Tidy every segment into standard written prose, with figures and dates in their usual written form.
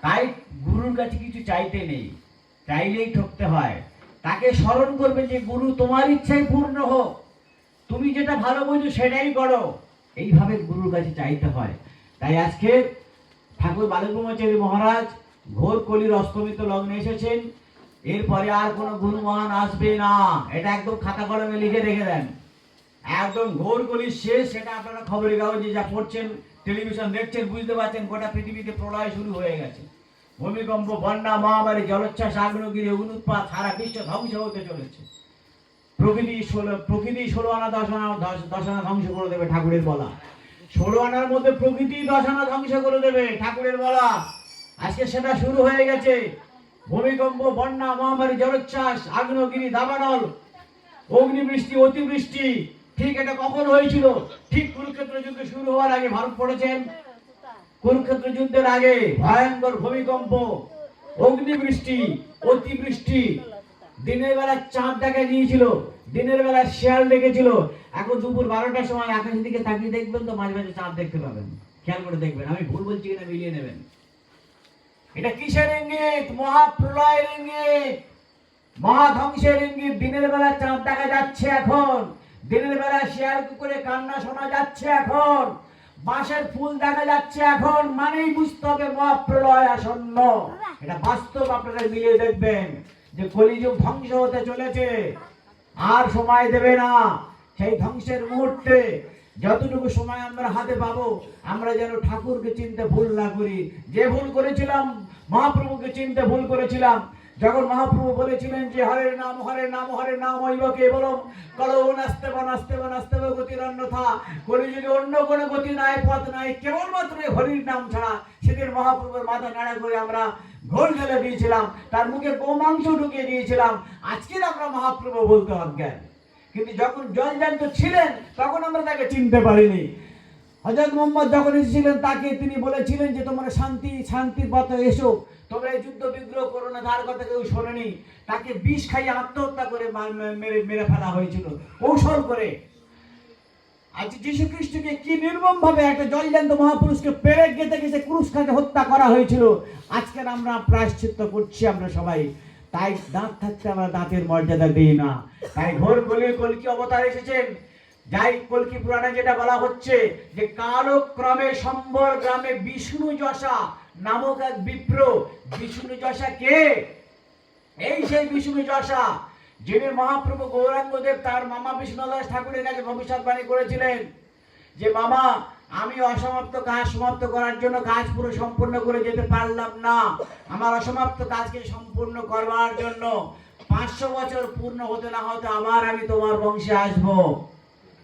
তাই গুরুর কাছে কিছু চাইতে নেই, চাইলেই ঠকতে হয়। তাকে স্মরণ করবে যে গুরু তোমার ইচ্ছাই পূর্ণ হোক, তুমি যেটা ভালো বোঝো সেটাই করো, এইভাবে গুরুর কাছে চাইতে হয়। তাই আজকে ঠাকুর বালক ব্রহ্মচারী মহারাজ ঘোর কলির অস্তমিত লগ্নে এসেছেন। এরপরে আর কোনো গুরু মহান আসবে না, এটা একদম খাতা কলমে লিখে রেখে দেন। একদম ঘোর কলির শেষ, সেটা আপনারা খবরের কাগজে যা পড়ছেন, টেলিভিশন দেখছেন, বুঝতে পারছেন গোটা পৃথিবীতে প্রলয় শুরু হয়ে গেছে। ভূমিকম্প, বন্যা, মহামারী, জলোচ্ছ্বাস, আগ্নেয়গিরি, অগ্নুৎপাত, সারা বিশ্ব ধ্বংস হতে চলেছে। প্রকৃতি 16 আনা 10 আনা ধ্বংস করে দেবে, ঠাকুরের বলা। 16 আনার মধ্যে প্রকৃতি 10 আনা ধ্বংস করে দেবে, ঠাকুরের বলা। আজকে সেটা শুরু হয়ে গেছে। ভূমিকম্প, বন্যা, মহামারী, জলোচ্ছ্বাস, আগ্নেয়গিরি, দাবানল, অগ্নিবৃষ্টি, অতিবৃষ্টি। ঠিক এটা কখন হয়েছিল? ঠিক কুরুক্ষেত্র যুদ্ধ শুরু হওয়ার আগে। ভারত পড়েছেন কুরুক্ষেত্র যুদ্ধের আগে ভয়ঙ্কর ভূমিকম্প, অগ্নিবৃষ্টি, অতিবৃষ্টি। দিনের বেলা চাঁদ দেখা গিয়েছিল, দিনের বেলা শেয়াল দেখেছিল। এখন দুপুর 12টার সময় আকাশের দিকে তাকিয়ে দেখবেন তো মাঝে মাঝে চাঁদ দেখতে পাবেন, খেয়াল করে দেখবেন। আমি ভুল বলছি কিনা মিলিয়ে নেবেন। এটা কিসের ইঙ্গিত? মহাপ্রলয়ের ইঙ্গিত, মহাধ্বংসের ইঙ্গিত। দিনের বেলা চাঁদ দেখা যাচ্ছে এখন, দিনের বেলা শেয়াল কুকুরে কান্না শোনা যাচ্ছে এখন, বাঁশের ফুল দেখা যাচ্ছে এখন, মানেই বুঝতে হবে মহাপ্রলয় আসন্ন। এটা বাস্তব, আপনারা মিলিয়ে দেখবেন যে কলিযুগ ধ্বংস হতে চলেছে, আর সময় দেবে না। সেই ধ্বংসের মুহূর্তে যতটুকু সময় আমরা হাতে পাবো, আমরা যেন ঠাকুরকে চিনতে ভুল না করি। যে ভুল করেছিলাম, মহাপ্রভুকে চিনতে ভুল করেছিলাম। যখন মহাপ্রভু বলেছিলেন যে হরে নাম হরে নাম হরে নাম হইব কেবলম, কলৌ নাস্তেব নাস্তেব নাস্তেব গতির অন্যথা। কলিযুগে অন্য কোনো গতি নাই, পথ নাই, কেবলমাত্র হরির নাম ছাড়া। সেদিন মহাপ্রভুর মাথা নাড়া করে আমরা ঘোল ঢেলে দিয়েছিলাম, তার মুখে গোমাংস ঢুকিয়ে দিয়েছিলাম। আজকের আমরা মহাপ্রভু বলতে অজ্ঞান, কিন্তু যখন জলজান্ত ছিলেন তখন আমরা তাকে চিনতে পারিনি। হযরত মুহাম্মদ যখন এসেছিলেন, তাকে তিনি বলেছিলেন যে তোমরা শান্তির পথে এসো, তোমরা এই যুদ্ধ বিগ্রহ করো না। তার কথা কেউ শোনেনি। তাকে বিষ খাইয়ে আত্মহত্যা করে মেরে ফেলা হয়েছিল কৌশল করে। আজ যীশু খ্রিস্টকে কি নির্মম ভাবে একটা জলজান্ত মহাপুরুষকে পেরেক গেঁথে গেছে ক্রুশ কাটে হত্যা করা হয়েছিল। আজকের আমরা প্রায়শ্চিত্ত করছি আমরা সবাই। তাই দাঁত থাকতে আমরা দাঁতের মর্যাদা দিই না। তাই ঘোর কলির কলকি অবতার এসেছেন। যাই কলকি পুরাণে যেটা বলা হচ্ছে যে কালক্রমে সম্বর গ্রামে বিষ্ণু যশা নামক এক বিপ্র। বিষ্ণু যশা কে? এই সেই বিষ্ণু যশা, যিনি মহাপ্রভু গৌরাঙ্গদেব তার মামা বিষ্ণুদাস ঠাকুরের কাছে ভবিষ্যৎবাণী করেছিলেন যে মামা, আমি অসমাপ্ত কাজ সমাপ্ত করার জন্য কাজ পুরো সম্পূর্ণ করে যেতে পারলাম না। আমার অসমাপ্ত কাজকে সম্পূর্ণ করবার জন্য 500 বছর পূর্ণ হতে না হতে আবার আমি তোমার বংশে আসব।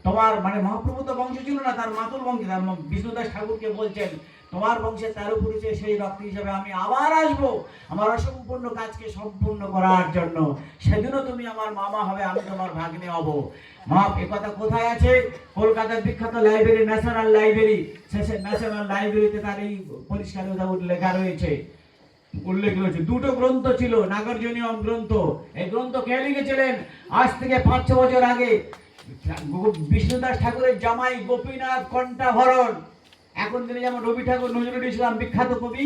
তোমার মানে মহাপ্রভু তো বংশ ছিল না, তার মাতুল বংশে, তার বিষ্ণুদাস ঠাকুরকে বলছেন তোমার বংশে 13 পুরুষে সেই রক্ত হিসাবে আমি আবার আসব আমার অসম্পূর্ণ কাজকে সম্পূর্ণ করার জন্য। সেদিনও তুমি আমার মামা হবে, আমি তোমার ভাগ্নে হব। মা একথা কোথায় আছে? কলকাতার বিখ্যাত লাইব্রেরি, ন্যাশনাল লাইব্রেরি, শেষে ন্যাশনাল লাইব্রেরিতে তার এই পরিষ্কার লেখা রয়েছে, উল্লেখ রয়েছে। দুটো গ্রন্থ ছিল, নাগার্জুনীয়ম গ্রন্থ। এই গ্রন্থ কে লিখেছিলেন? আজ থেকে 5-6 বছর আগে বিষ্ণুদাস ঠাকুরের জামাই গোপীনাথ কণ্ঠাভরণ। এখন তিনি যেমন রবি ঠাকুর, নজরুল ইসলাম বিখ্যাত কবি,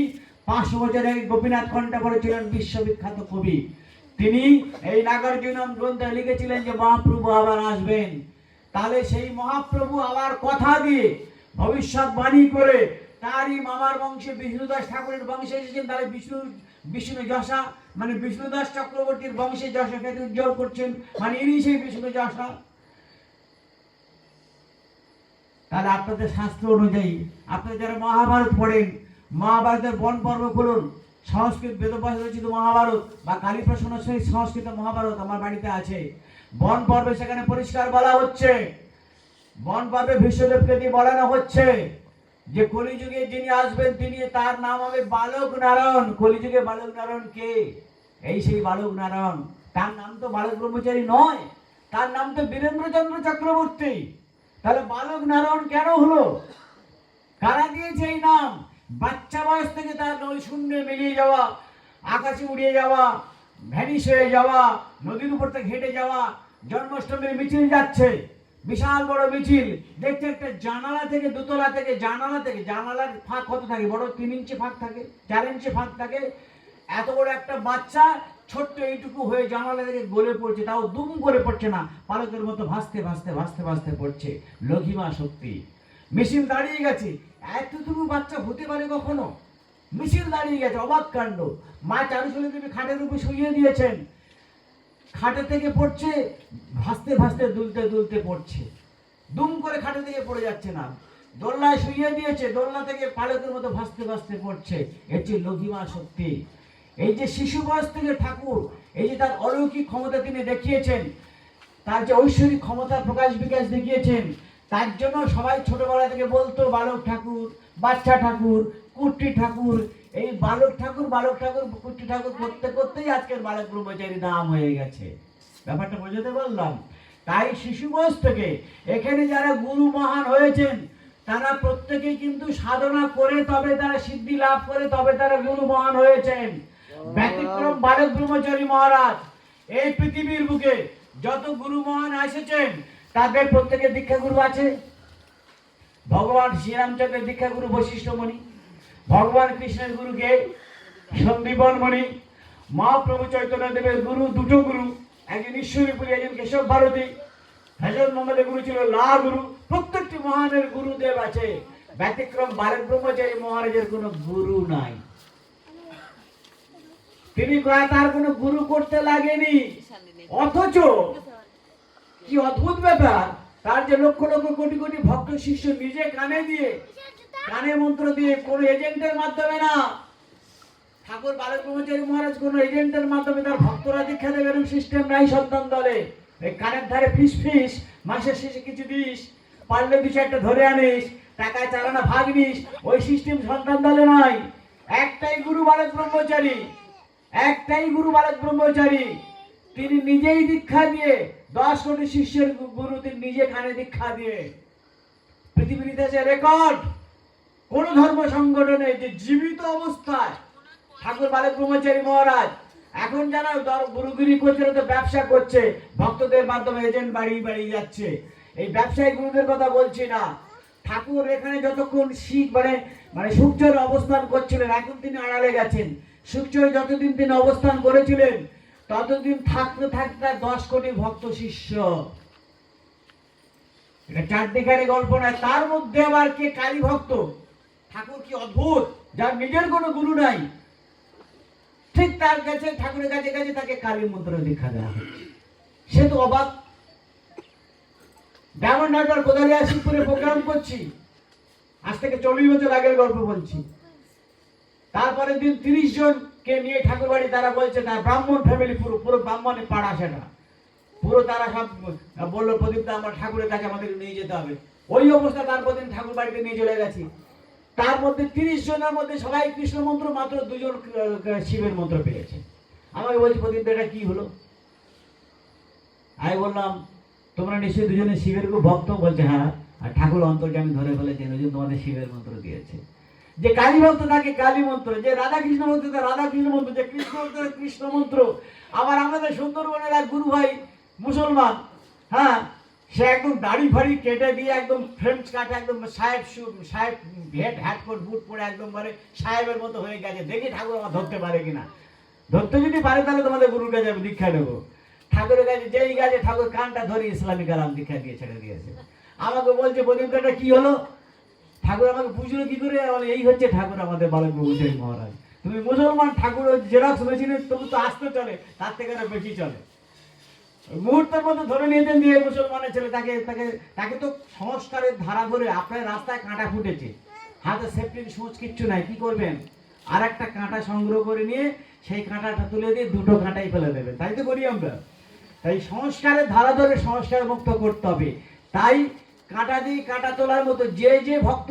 500 বছর আগে গোপীনাথ কণ্ঠাভরণ ছিলেন বিশ্ববিখ্যাত কবি। তিনি এই নাগার্জুনম গ্রন্থে লিখেছিলেন যে মহাপ্রভু আবার আসবেন। তাহলে সেই মহাপ্রভু আবার কথা দিয়ে ভবিষ্যৎবাণী করে তারই মামার বংশে বিষ্ণুদাস ঠাকুরের বংশে এসেছেন। তাহলে বিষ্ণু যশা মানে বিষ্ণুদাস চক্রবর্তীর বংশে যশা খ্যাতি উজ্জ্বল করছেন, মানে ইনি সেই বিষ্ণু যশা। তাহলে আপনাদের শাস্ত্র অনুযায়ী, আপনারা যারা মহাভারত পড়েন, মহাভারতের বন পর্ব করুন, সংস্কৃত বেদব্যাস রচিত মহাভারত বা কালীপ্রসন্ন সংস্কৃত মহাভারত আমার বাড়িতে আছে। বন পর্বে সেখানে পরিষ্কার বলা হচ্ছে, বন পর্বে ভীষ্মদেবকে দিয়ে বলানো হচ্ছে যে কলিযুগে যিনি আসবেন তিনি, তার নাম হবে বালক নারায়ণ। কলিযুগে বালক নারায়ণ কে? এই সেই বালক নারায়ণ। তার নাম তো বালক ব্রহ্মচারী নয়, তার নাম তো বীরেন্দ্রচন্দ্র চক্রবর্তী। তাহলে বালক নারায়ণ কেন হলো? কারা দিয়েছে এই নাম? বাচ্চা বয়স থেকে তার শূন্যে মিলিয়ে যাওয়া, আকাশে উড়িয়ে যাওয়া, ভ্যানিশ হয়ে যাওয়া, নদীর উপর থেকে হেঁটে যাওয়া, জন্মাষ্টমীর মিছিল যাচ্ছে, বিশাল বড় মিছিল। দেখতে একটা জানালা থেকে, দোতলা থেকে, জানালার ফাঁক কত থাকে, বড় 3 ইঞ্চি ফাঁক থাকে, 4 ইঞ্চি ফাঁক থাকে। এত বড় একটা বাচ্চা ছোট্ট এইটুকু হয়ে জানালা থেকে গলে পড়ছে, তাও দুম করে পড়ছে না, পালকের মতো ভাসতে ভাসতে ভাসতে ভাসতে পড়ছে। লঘিমা শক্তি। মিছিল দাঁড়িয়ে গেছে। এতটুকু বাচ্চা হতে পারে কখনো? মিছিল দাঁড়িয়ে গেছে, অবাক কাণ্ড। মা চারুশলী দেবী খাটের উপর শুইয়ে দিয়েছেন, খাটে থেকে পড়ছে, ভাসতে ভাসতে দুলতে দুলতে পড়ছে, দুম করে খাটে থেকে পড়ে যাচ্ছে না। দোলনায় শুইয়ে দিয়েছে, দোলনা থেকে পালকের মতো ভাসতে ভাসতে পড়ছে। এর চেয়ে লঘিমা শক্তি। এই যে শিশু বয়স থেকে ঠাকুর, এই যে তার অলৌকিক ক্ষমতা তিনি দেখিয়েছেন, তার যে ঐশ্বরিক ক্ষমতার প্রকাশ বিকাশ দেখিয়েছেন, তার জন্য সবাই ছোটবেলা থেকে বলতো বালক ঠাকুর, বাচ্চা ঠাকুর, কুট্টি ঠাকুর। এই বালক ঠাকুর কুট্টি ঠাকুর করতে করতেই আজকের বালক ব্রহ্মচারী নাম হয়ে গেছে। ব্যাপারটা বোঝাতে বললাম। তাই শিশু বয়স থেকে এখানে যারা গুরু মহান হয়েছেন, তারা প্রত্যেকেই কিন্তু সাধনা করে তবে তারা সিদ্ধি লাভ করে, তবে তারা গুরু মহান হয়েছেন। ব্যতিক্রম বালক ব্রহ্মচারী মহারাজ। এই পৃথিবীর বুকে যত গুরু মহান এসেছেন, তাদের প্রত্যেকের দীক্ষাগুরু আছে। ভগবান শ্রীরামচন্দ্রের দীক্ষাগুরু বশিষ্ঠমণি, ভগবান কৃষ্ণের গুরু কে? সন্দীপন মণি। মহাপ্রভু চৈতন্য দেবের গুরু দুটো গুরু, একজন ঈশ্বরীপুরী, একজন কেশব ভারতী। হযরত মোহাম্মদের গুরু ছিল লা গুরু। প্রত্যেকটি মহানের গুরুদেব আছে। ব্যতিক্রম বালক ব্রহ্মচারী মহারাজের কোনো গুরু নাই। তিনি তার কোনো গুরু করতে লাগেনি, অথচ কি অদ্ভুত ব্যাপার, তার যে লক্ষ লক্ষ কোটি কোটি ভক্ত শিষ্য নিজে কানে মন্ত্র দিয়ে, কোন এজেন্টের মাধ্যমে না। ঠাকুর বালক ব্রহ্মচারী মহারাজ কোন এজেন্টের মাধ্যমে তার ভক্তরা দীক্ষা দেবে এরকম সিস্টেম নাই সন্তান দলে। এই কানের ধারে ফিস মাসের শেষে কিছু দিস, পারলে 2-4টা ধরে আনিস, টাকায় চালানা ভাগ নিস, ওই সিস্টেম সন্তান দলে নাই। একটাই গুরু বালক ব্রহ্মচারী। তিনি নিজেই দীক্ষা দিয়ে, 10 কোটি শিষ্যের গুরু তিনি নিজে কানে দীক্ষা দিয়ে। পৃথিবীর ইতিহাসে রেকর্ড কোন ধর্ম সংগঠনে যে জীবিত অবস্থায় ঠাকুর বালক ব্রহ্মচারী মহারাজ, এখন যারা গুরুগিরি করছে, তো ব্যবসা করছে, ভক্তদের মাধ্যমে এজেন্ট বাড়িয়ে যাচ্ছে। এই ব্যবসায়ী গুরুদের কথা বলছি না। ঠাকুর এখানে যতক্ষণ সূর্যের অবস্থান করছিলেন, এখন তিনি আড়ালে গেছেন। সূর্যের যতদিন তিনি অবস্থান করেছিলেন, ততদিন থাকতে 10 কোটি ভক্ত শিষ্য। এটা চারদিকের গল্প নয়। তার মধ্যে আবার কে কালী ভক্ত। ঠাকুর কি অদ্ভুত, যার নিজের কোনো গুরু নাই, ঠিক তার কাছে, ঠাকুরের কাছে তাকে কালী মন্ত্র দীক্ষা দেওয়া হচ্ছে। সে তো অবাক। ডায়মন্ড হারবার কোদালিয়া শিবপুরে প্রোগ্রাম করছি, আজ থেকে 40 বছর আগের গল্প বলছি। তারপরে দিন 30 জনকে নিয়ে ঠাকুর বাড়ি, তারা বলছে তার ব্রাহ্মণ ফ্যামিলি, পুরো ব্রাহ্মণের পাড়া, সেটা পুরো তারা সব বললো প্রদীপটা আমরা ঠাকুরের কাছে আমাদের নিয়ে যেতে হবে। ওই অবস্থা তারপর দিন ঠাকুর বাড়িতে নিয়ে চলে গেছি। তার মধ্যে 30 জনের মধ্যে সবাই কৃষ্ণ মন্ত্র, মাত্র 2 জন শিবের মন্ত্র পেয়েছে। আমাকে বলছি প্রদীপ এটা কি হলো? আমি বললাম তোমরা নিশ্চয়ই 2 জনে শিবের খুব ভক্ত। বলছে হ্যাঁ, আর ঠাকুর অন্তর্যামী ধরে ফেলেছেন, ওই জন্য তোমাদের শিবের মন্ত্র দিয়েছে। যে কালী ভক্ত তাকে কালী মন্ত্র, যে রাধা কৃষ্ণ ভক্ত তাকে রাধা কৃষ্ণ মন্ত্র, যে কৃষ্ণ ভক্ত কৃষ্ণ মন্ত্র। আবার আমাদের সুন্দরবনের এক গুরু ভাই মুসলমান, হ্যাঁ, সে একদম দাড়ি ফাড়ি কেটে দিয়ে, একদম ফ্রেঞ্চ কাটে, একদম সাহেব হ্যাট কোট বুট পরে একদম সাহেবের মতো হয়ে গেছে। দেখি ঠাকুর আমার ধরতে পারে কিনা। ধরতে যদি পারে তাহলে তোমাদের গুরুর কাছে আমি দীক্ষা নেবো। ঠাকুরের কাছে যেই গেছে, ঠাকুর কানটা ধরে ইসলামিক আরাম দীক্ষা দিয়ে ছেড়ে দিয়েছে। আমাকে বলছে প্রদীপটা কি হলো? ঠাকুর আমাকে বুঝলো কি করে? এই হচ্ছে ঠাকুর আমাদের বালক ব্রহ্মচারী মহারাজ। তুমি মুসলমান, ঠাকুর জেরক্স মেশিনে তবু তো আসতে চলে, তার থেকে আরো বেশি চলে। মুহূর্তের মধ্যে ধরে নিয়েছেন দিয়ে মুসলমানের ছেলে, তাকে তো সংস্কারের ধারা ধরে। আপনার রাস্তায় কাঁটা ফুটেছে, হাতে সেফটির সূচ কিচ্ছু নাই, কি করবেন? আর একটা কাঁটা সংগ্রহ করে নিয়ে সেই কাঁটাটা তুলে দিয়ে 2টো কাঁটাই ফেলে দেবেন। তাই তো করি আমরা। তাই সংস্কারের ধারা ধরে সংস্কার মুক্ত করতে হবে। তাই কাঁটা দিয়ে কাঁটা তোলার মতো যে ভক্ত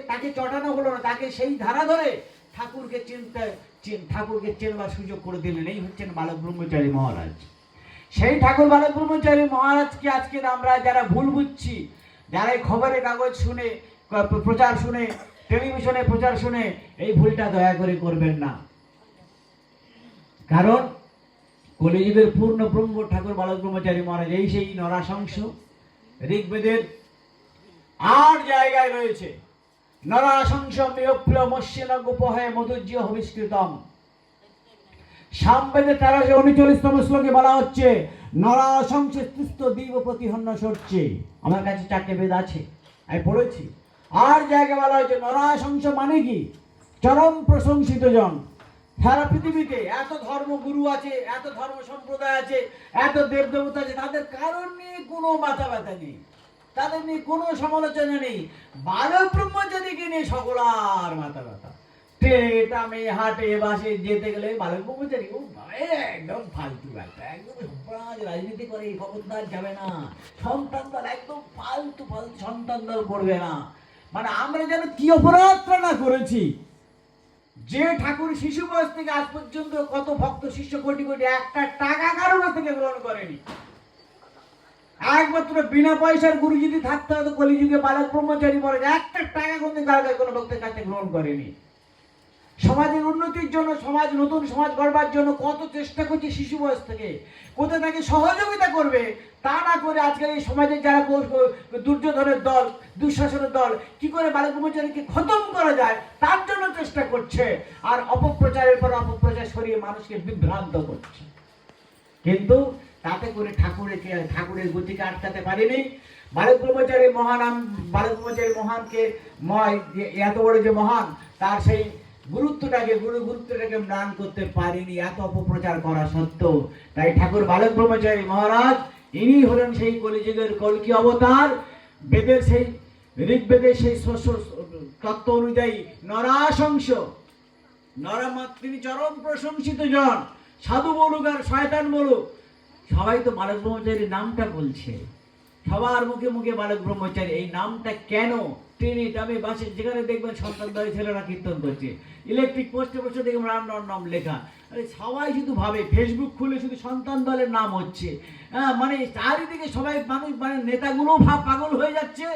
তাকে চটানো হলো না, তাকে সেই ধারা ধরে ঠাকুরকে চেনবার সুযোগ করে দিলেন। এই হচ্ছেন বালক ব্রহ্মচারী মহারাজ। সেই ঠাকুর বালক ব্রহ্মচারী মহারাজকে আজকে আমরা যারা ভুল বুঝছি, যারা এই খবরের কাগজ শুনে, প্রচার শুনে, টেলিভিশনে প্রচার শুনে, এই ভুলটা দয়া করে করবেন না। কারণ কলিযুগের পূর্ণ ব্রহ্ম ঠাকুর বালক ব্রহ্মচারী মহারাজ এই সেই নরাশংস, ঋগ্বেদের ৮ জায়গায় রয়েছে। নরাশংস মেয়প্ল মস্যেন গোপহে মধুজ্য হবিষ্কৃতম। সামবেদে ১৩৩৯তম শ্লোকে বলা হচ্ছে নরাশংস তিস্ত দীব প্রতিহন্য সরছে। আমার কাছে 4টে বেদ আছে, আমি পড়েছি। ৮ জায়গায় বলা হয়েছে নরাশংস মানে কি? চরম প্রশংসিত জন। সারা পৃথিবীতে এত ধর্মগুরু আছে, এত ধর্ম সম্প্রদায় আছে, এত দেবদেবতা আছে, তাদের কারণ নিয়ে কোনো মাথা ব্যথা নেই, তাদের নিয়ে কোনো সমালোচনা নেই। বালক ব্রহ্মচারীকে নিয়ে সকলার মাথা ব্যথা। ট্রেটা মেয়ে হাটে বাসে যেতে গেলে বালক ব্রহ্মচারী ও একদম ফালতু ব্যাপার, একদম সমাজ রাজনীতি করে খবরদার যাবে না, সন্তান দল একদম ফালতু ফালতু সন্তান দল করবে না। মানে আমরা যেন কি অপরাধটা না করেছি, যে ঠাকুর শিশু বয়স থেকে আজ পর্যন্ত কত ভক্ত শিষ্য কোটি কোটি একটা টাকা কারো কাছ থেকে গ্রহণ করেনি। একমাত্র বিনা পয়সার গুরু যদি থাকতে হতো কলিযুগে বালক ব্রহ্মচারী বলে একটা টাকা কোনদিন কারো কাছে কোনো ভক্তের কাছে গ্রহণ করেনি। সমাজের উন্নতির জন্য, সমাজ নতুন সমাজ গড়বার জন্য কত চেষ্টা করছে শিশু বয়স থেকে, কোথায় তাকে সহযোগিতা করবে তা না করে আজকের এই সমাজের যারা দুর্যোধনের দল, দুঃশাসনের দল কি করে বালক ব্রহ্মচারীকে খতম করা যায় তার জন্য চেষ্টা করছে, আর অপপ্রচারের পর অপপ্রচার সরিয়ে মানুষকে বিভ্রান্ত করছে। কিন্তু তাতে করে ঠাকুরের গতিকে আটকাতে পারেনি। বালক ব্রহ্মচারী বালক ব্রহ্মচারী মহানকে এত বড় যে মহান, তার সেই গুরুত্বটাকে ম্লান করতে পারেনি এত অপপ্রচার করা সত্ত্বেও। তাই ঠাকুর বালক ব্রহ্মচারী মহারাজ ইনি হলেন সেই কলিযুগের কল্কি অবতার। বেদের সেই ঋগ্বেদের সেই তত্ত্ব অনুযায়ী নরাশংস, তিনি চরম প্রশংসিত জন। সাধু বলুক আর শয়তান বলুক, সবাই তো বালক ব্রহ্মচারীর নামটা বলছে, সবার মুখে মুখে বালক ব্রহ্মচারী। এই নামটা কেন? ট্রেনে টামে বাসে যেখানে দেখবেন সন্তান দলের ছেলেরা কীর্তন করছে, ইলেকট্রিক পোস্টে বসে দেখবেন রাম নাম লেখা। আরে সবাই শুধু ভাবে ফেসবুক খুলে শুধু সন্তান দলের নাম হচ্ছে। মানে চারিদিকে সবাই মানুষ, মানে নেতাগুলো পাগল হয়ে যাচ্ছে,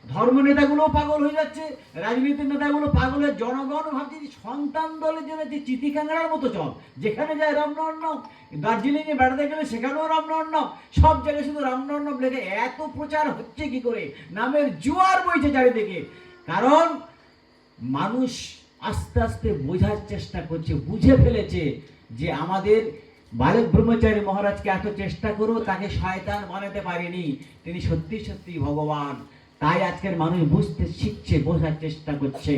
ধর্ম নেতাগুলো পাগল হয়ে যাচ্ছে, রাজনীতির নেতাগুলো পাগল হয়ে, জনগণ ভাবছে যে সন্তান দলের জন্য যে চিতিকাঙ্গার মতো চল, যেখানে যায় রামনগর নাম, দার্জিলিংয়ে বেড়াতে গেলে সেখানেও রামনগর নাম, সব জায়গায় শুধু রামনগর নাম লেখে। এত প্রচার হচ্ছে কি করে? নামের জোয়ার বইছে চারিদিকে। কারণ মানুষ আস্তে আস্তে বোঝার চেষ্টা করছে, বুঝে ফেলেছে যে আমাদের বালক ব্রহ্মচারী মহারাজকে এত চেষ্টা করেও তাকে শয়তান বানাতে পারেনি, তিনি সত্যি সত্যি ভগবান। তাই আজকের মানুষ বুঝতে শিখছে, বোঝার চেষ্টা করছে।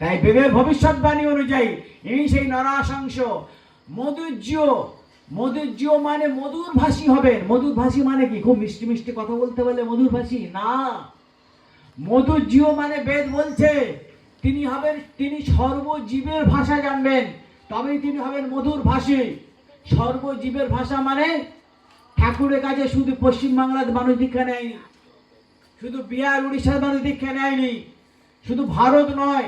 তাই বেদের ভবিষ্যৎবাণী অনুযায়ী এই সেই নরাশংস মধুর্য মানে মধুর ভাষী হবেন। মধুর ভাষী মানে কি? খুব মিষ্টি মিষ্টি কথা বলতে বলে মধুর ভাষী না। মধুর্য মানে বেদ বলছে তিনি সর্বজীবের ভাষা জানবেন, তবেই তিনি হবেন মধুর ভাষী। সর্বজীবের ভাষা মানে ঠাকুরের কাছে শুধু পশ্চিমবাংলার মানুষ দীক্ষা নেয়নি, শুধু বিহার উড়িষ্যার মানুষ দীক্ষা নেয়নি, শুধু ভারত নয়,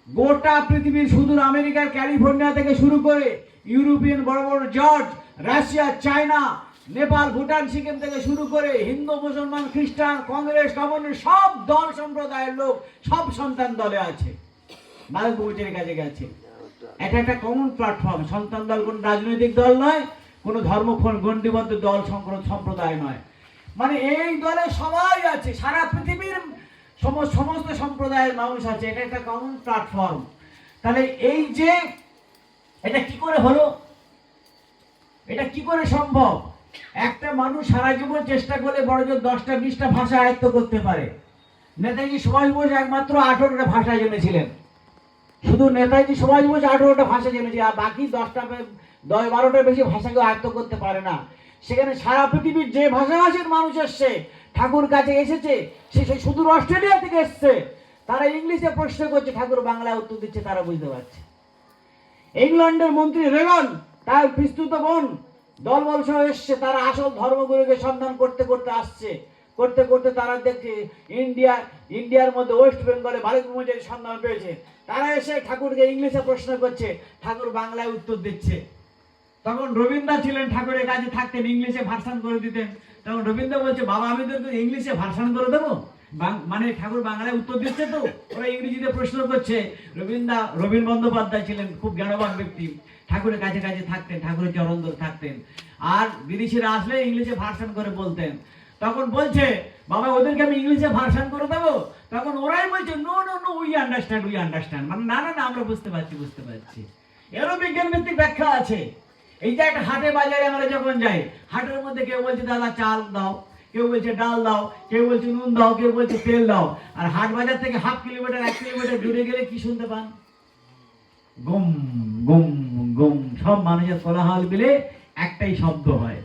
গোটা পৃথিবীর সুদূর আমেরিকার ক্যালিফোর্নিয়া থেকে শুরু করে ইউরোপিয়ান বড় বড় George, Russia, China, Nepal, Bhutan, Sikkim থেকে শুরু করে হিন্দু, মুসলমান, খ্রিস্টান, কংগ্রেস, কমিউনিস্ট, সব দল সম্প্রদায়ের লোক সব সন্তান দলে আছে, বালক ব্রহ্মচারীর কাছে গেছে। এটা একটা কমন প্ল্যাটফর্ম। সন্তান দল কোন রাজনৈতিক দল নয়, কোনো ধর্ম গণ্ডিবদ্ধ দল সম্প্রদায় নয়। মানে এই দলে সবাই আছে, সারা পৃথিবীর সমস্ত সম্প্রদায়ের মানুষ আছে। এটা একটা কমন প্ল্যাটফর্ম। তাহলে এই যে এটা কি করে হলো, এটা কি করে সম্ভব? একটা মানুষ সারা জীবন চেষ্টা করলে বড় জোর 10টা 20টা ভাষা আয়ত্ত করতে পারে। নেতাজি সুভাষ বোস একমাত্র 18টা ভাষা জেনেছিলেন, শুধু নেতাজি সুভাষ বোস 18টা ভাষা জেনেছে, আর বাকি 10-12টার বেশি ভাষাকে আয়ত্ত করতে পারে না। সেখানে সারা পৃথিবীর যে ভাষাভাষীর মানুষ এসছে, ঠাকুর কাছে এসেছে, সে সুদূর অস্ট্রেলিয়া থেকে এসছে, তারা ইংলিশে প্রশ্ন করছে, ঠাকুর বাংলায় উত্তর দিচ্ছে, তারা বুঝতে পারছে। ইংল্যান্ডের মন্ত্রী রেগন, তার বিস্তৃত বোন দলবল সহ এসছে, তারা আসল ধর্মগুরুকে সন্ধান করতে করতে আসছে, করতে করতে তারা দেখছে ইন্ডিয়ার মধ্যে ওয়েস্ট বেঙ্গলে বালক ব্রহ্মচারীর সন্ধান পেয়েছে। তারা এসে ঠাকুরকে ইংলিশে প্রশ্ন করছে, ঠাকুর বাংলায় উত্তর দিচ্ছে। তখন রবীন্দ্র ছিলেন, ঠাকুরের কাছে থাকতেন, ইংলিশে ভার্সন করে দিতেন। তখন রবীন্দ্র বলছে, বাবা আমি তোকে ইংলিশে ভার্সন করে দেবো, মানে ঠাকুর বাংলায় উত্তর দিচ্ছে তো, ওরা ইংরেজিতে প্রশ্ন করছে। রবীন বন্দ্যোপাধ্যায় ছিলেন খুব জ্ঞানবান ব্যক্তি, ঠাকুরের কাছে কাছে থাকতেন, ঠাকুরের চরণ ধরে থাকতেন, আর বিদেশিরা আসলে ইংলিশে ভার্সন করে বলতেন। তখন বলছে বাবা ওদেরকে আমি ইংলিশে ভার্সন করে দেবো, তখন ওরাই বলছে no no no we understand, মানে না না না আমরা বুঝতে পারছি। এরও বিজ্ঞান ভিত্তিক ব্যাখ্যা আছে। এই যে একটা হাটে বাজারে আমরা যখন যাই, হাটের মধ্যে কেউ বলছে দাদা চাল দাও, কেউ বলছে ডাল দাও, কেউ বলছে নুন দাও, কেউ বলছে তেল দাও। আর হাট বাজার থেকে 1/2 কিলোমিটার 1 কিলোমিটার দূরে গেলে কি শুনতে পান? গুম গুম গুম, সব মানুষের কোলাহল মিলে একটাই শব্দ হয়।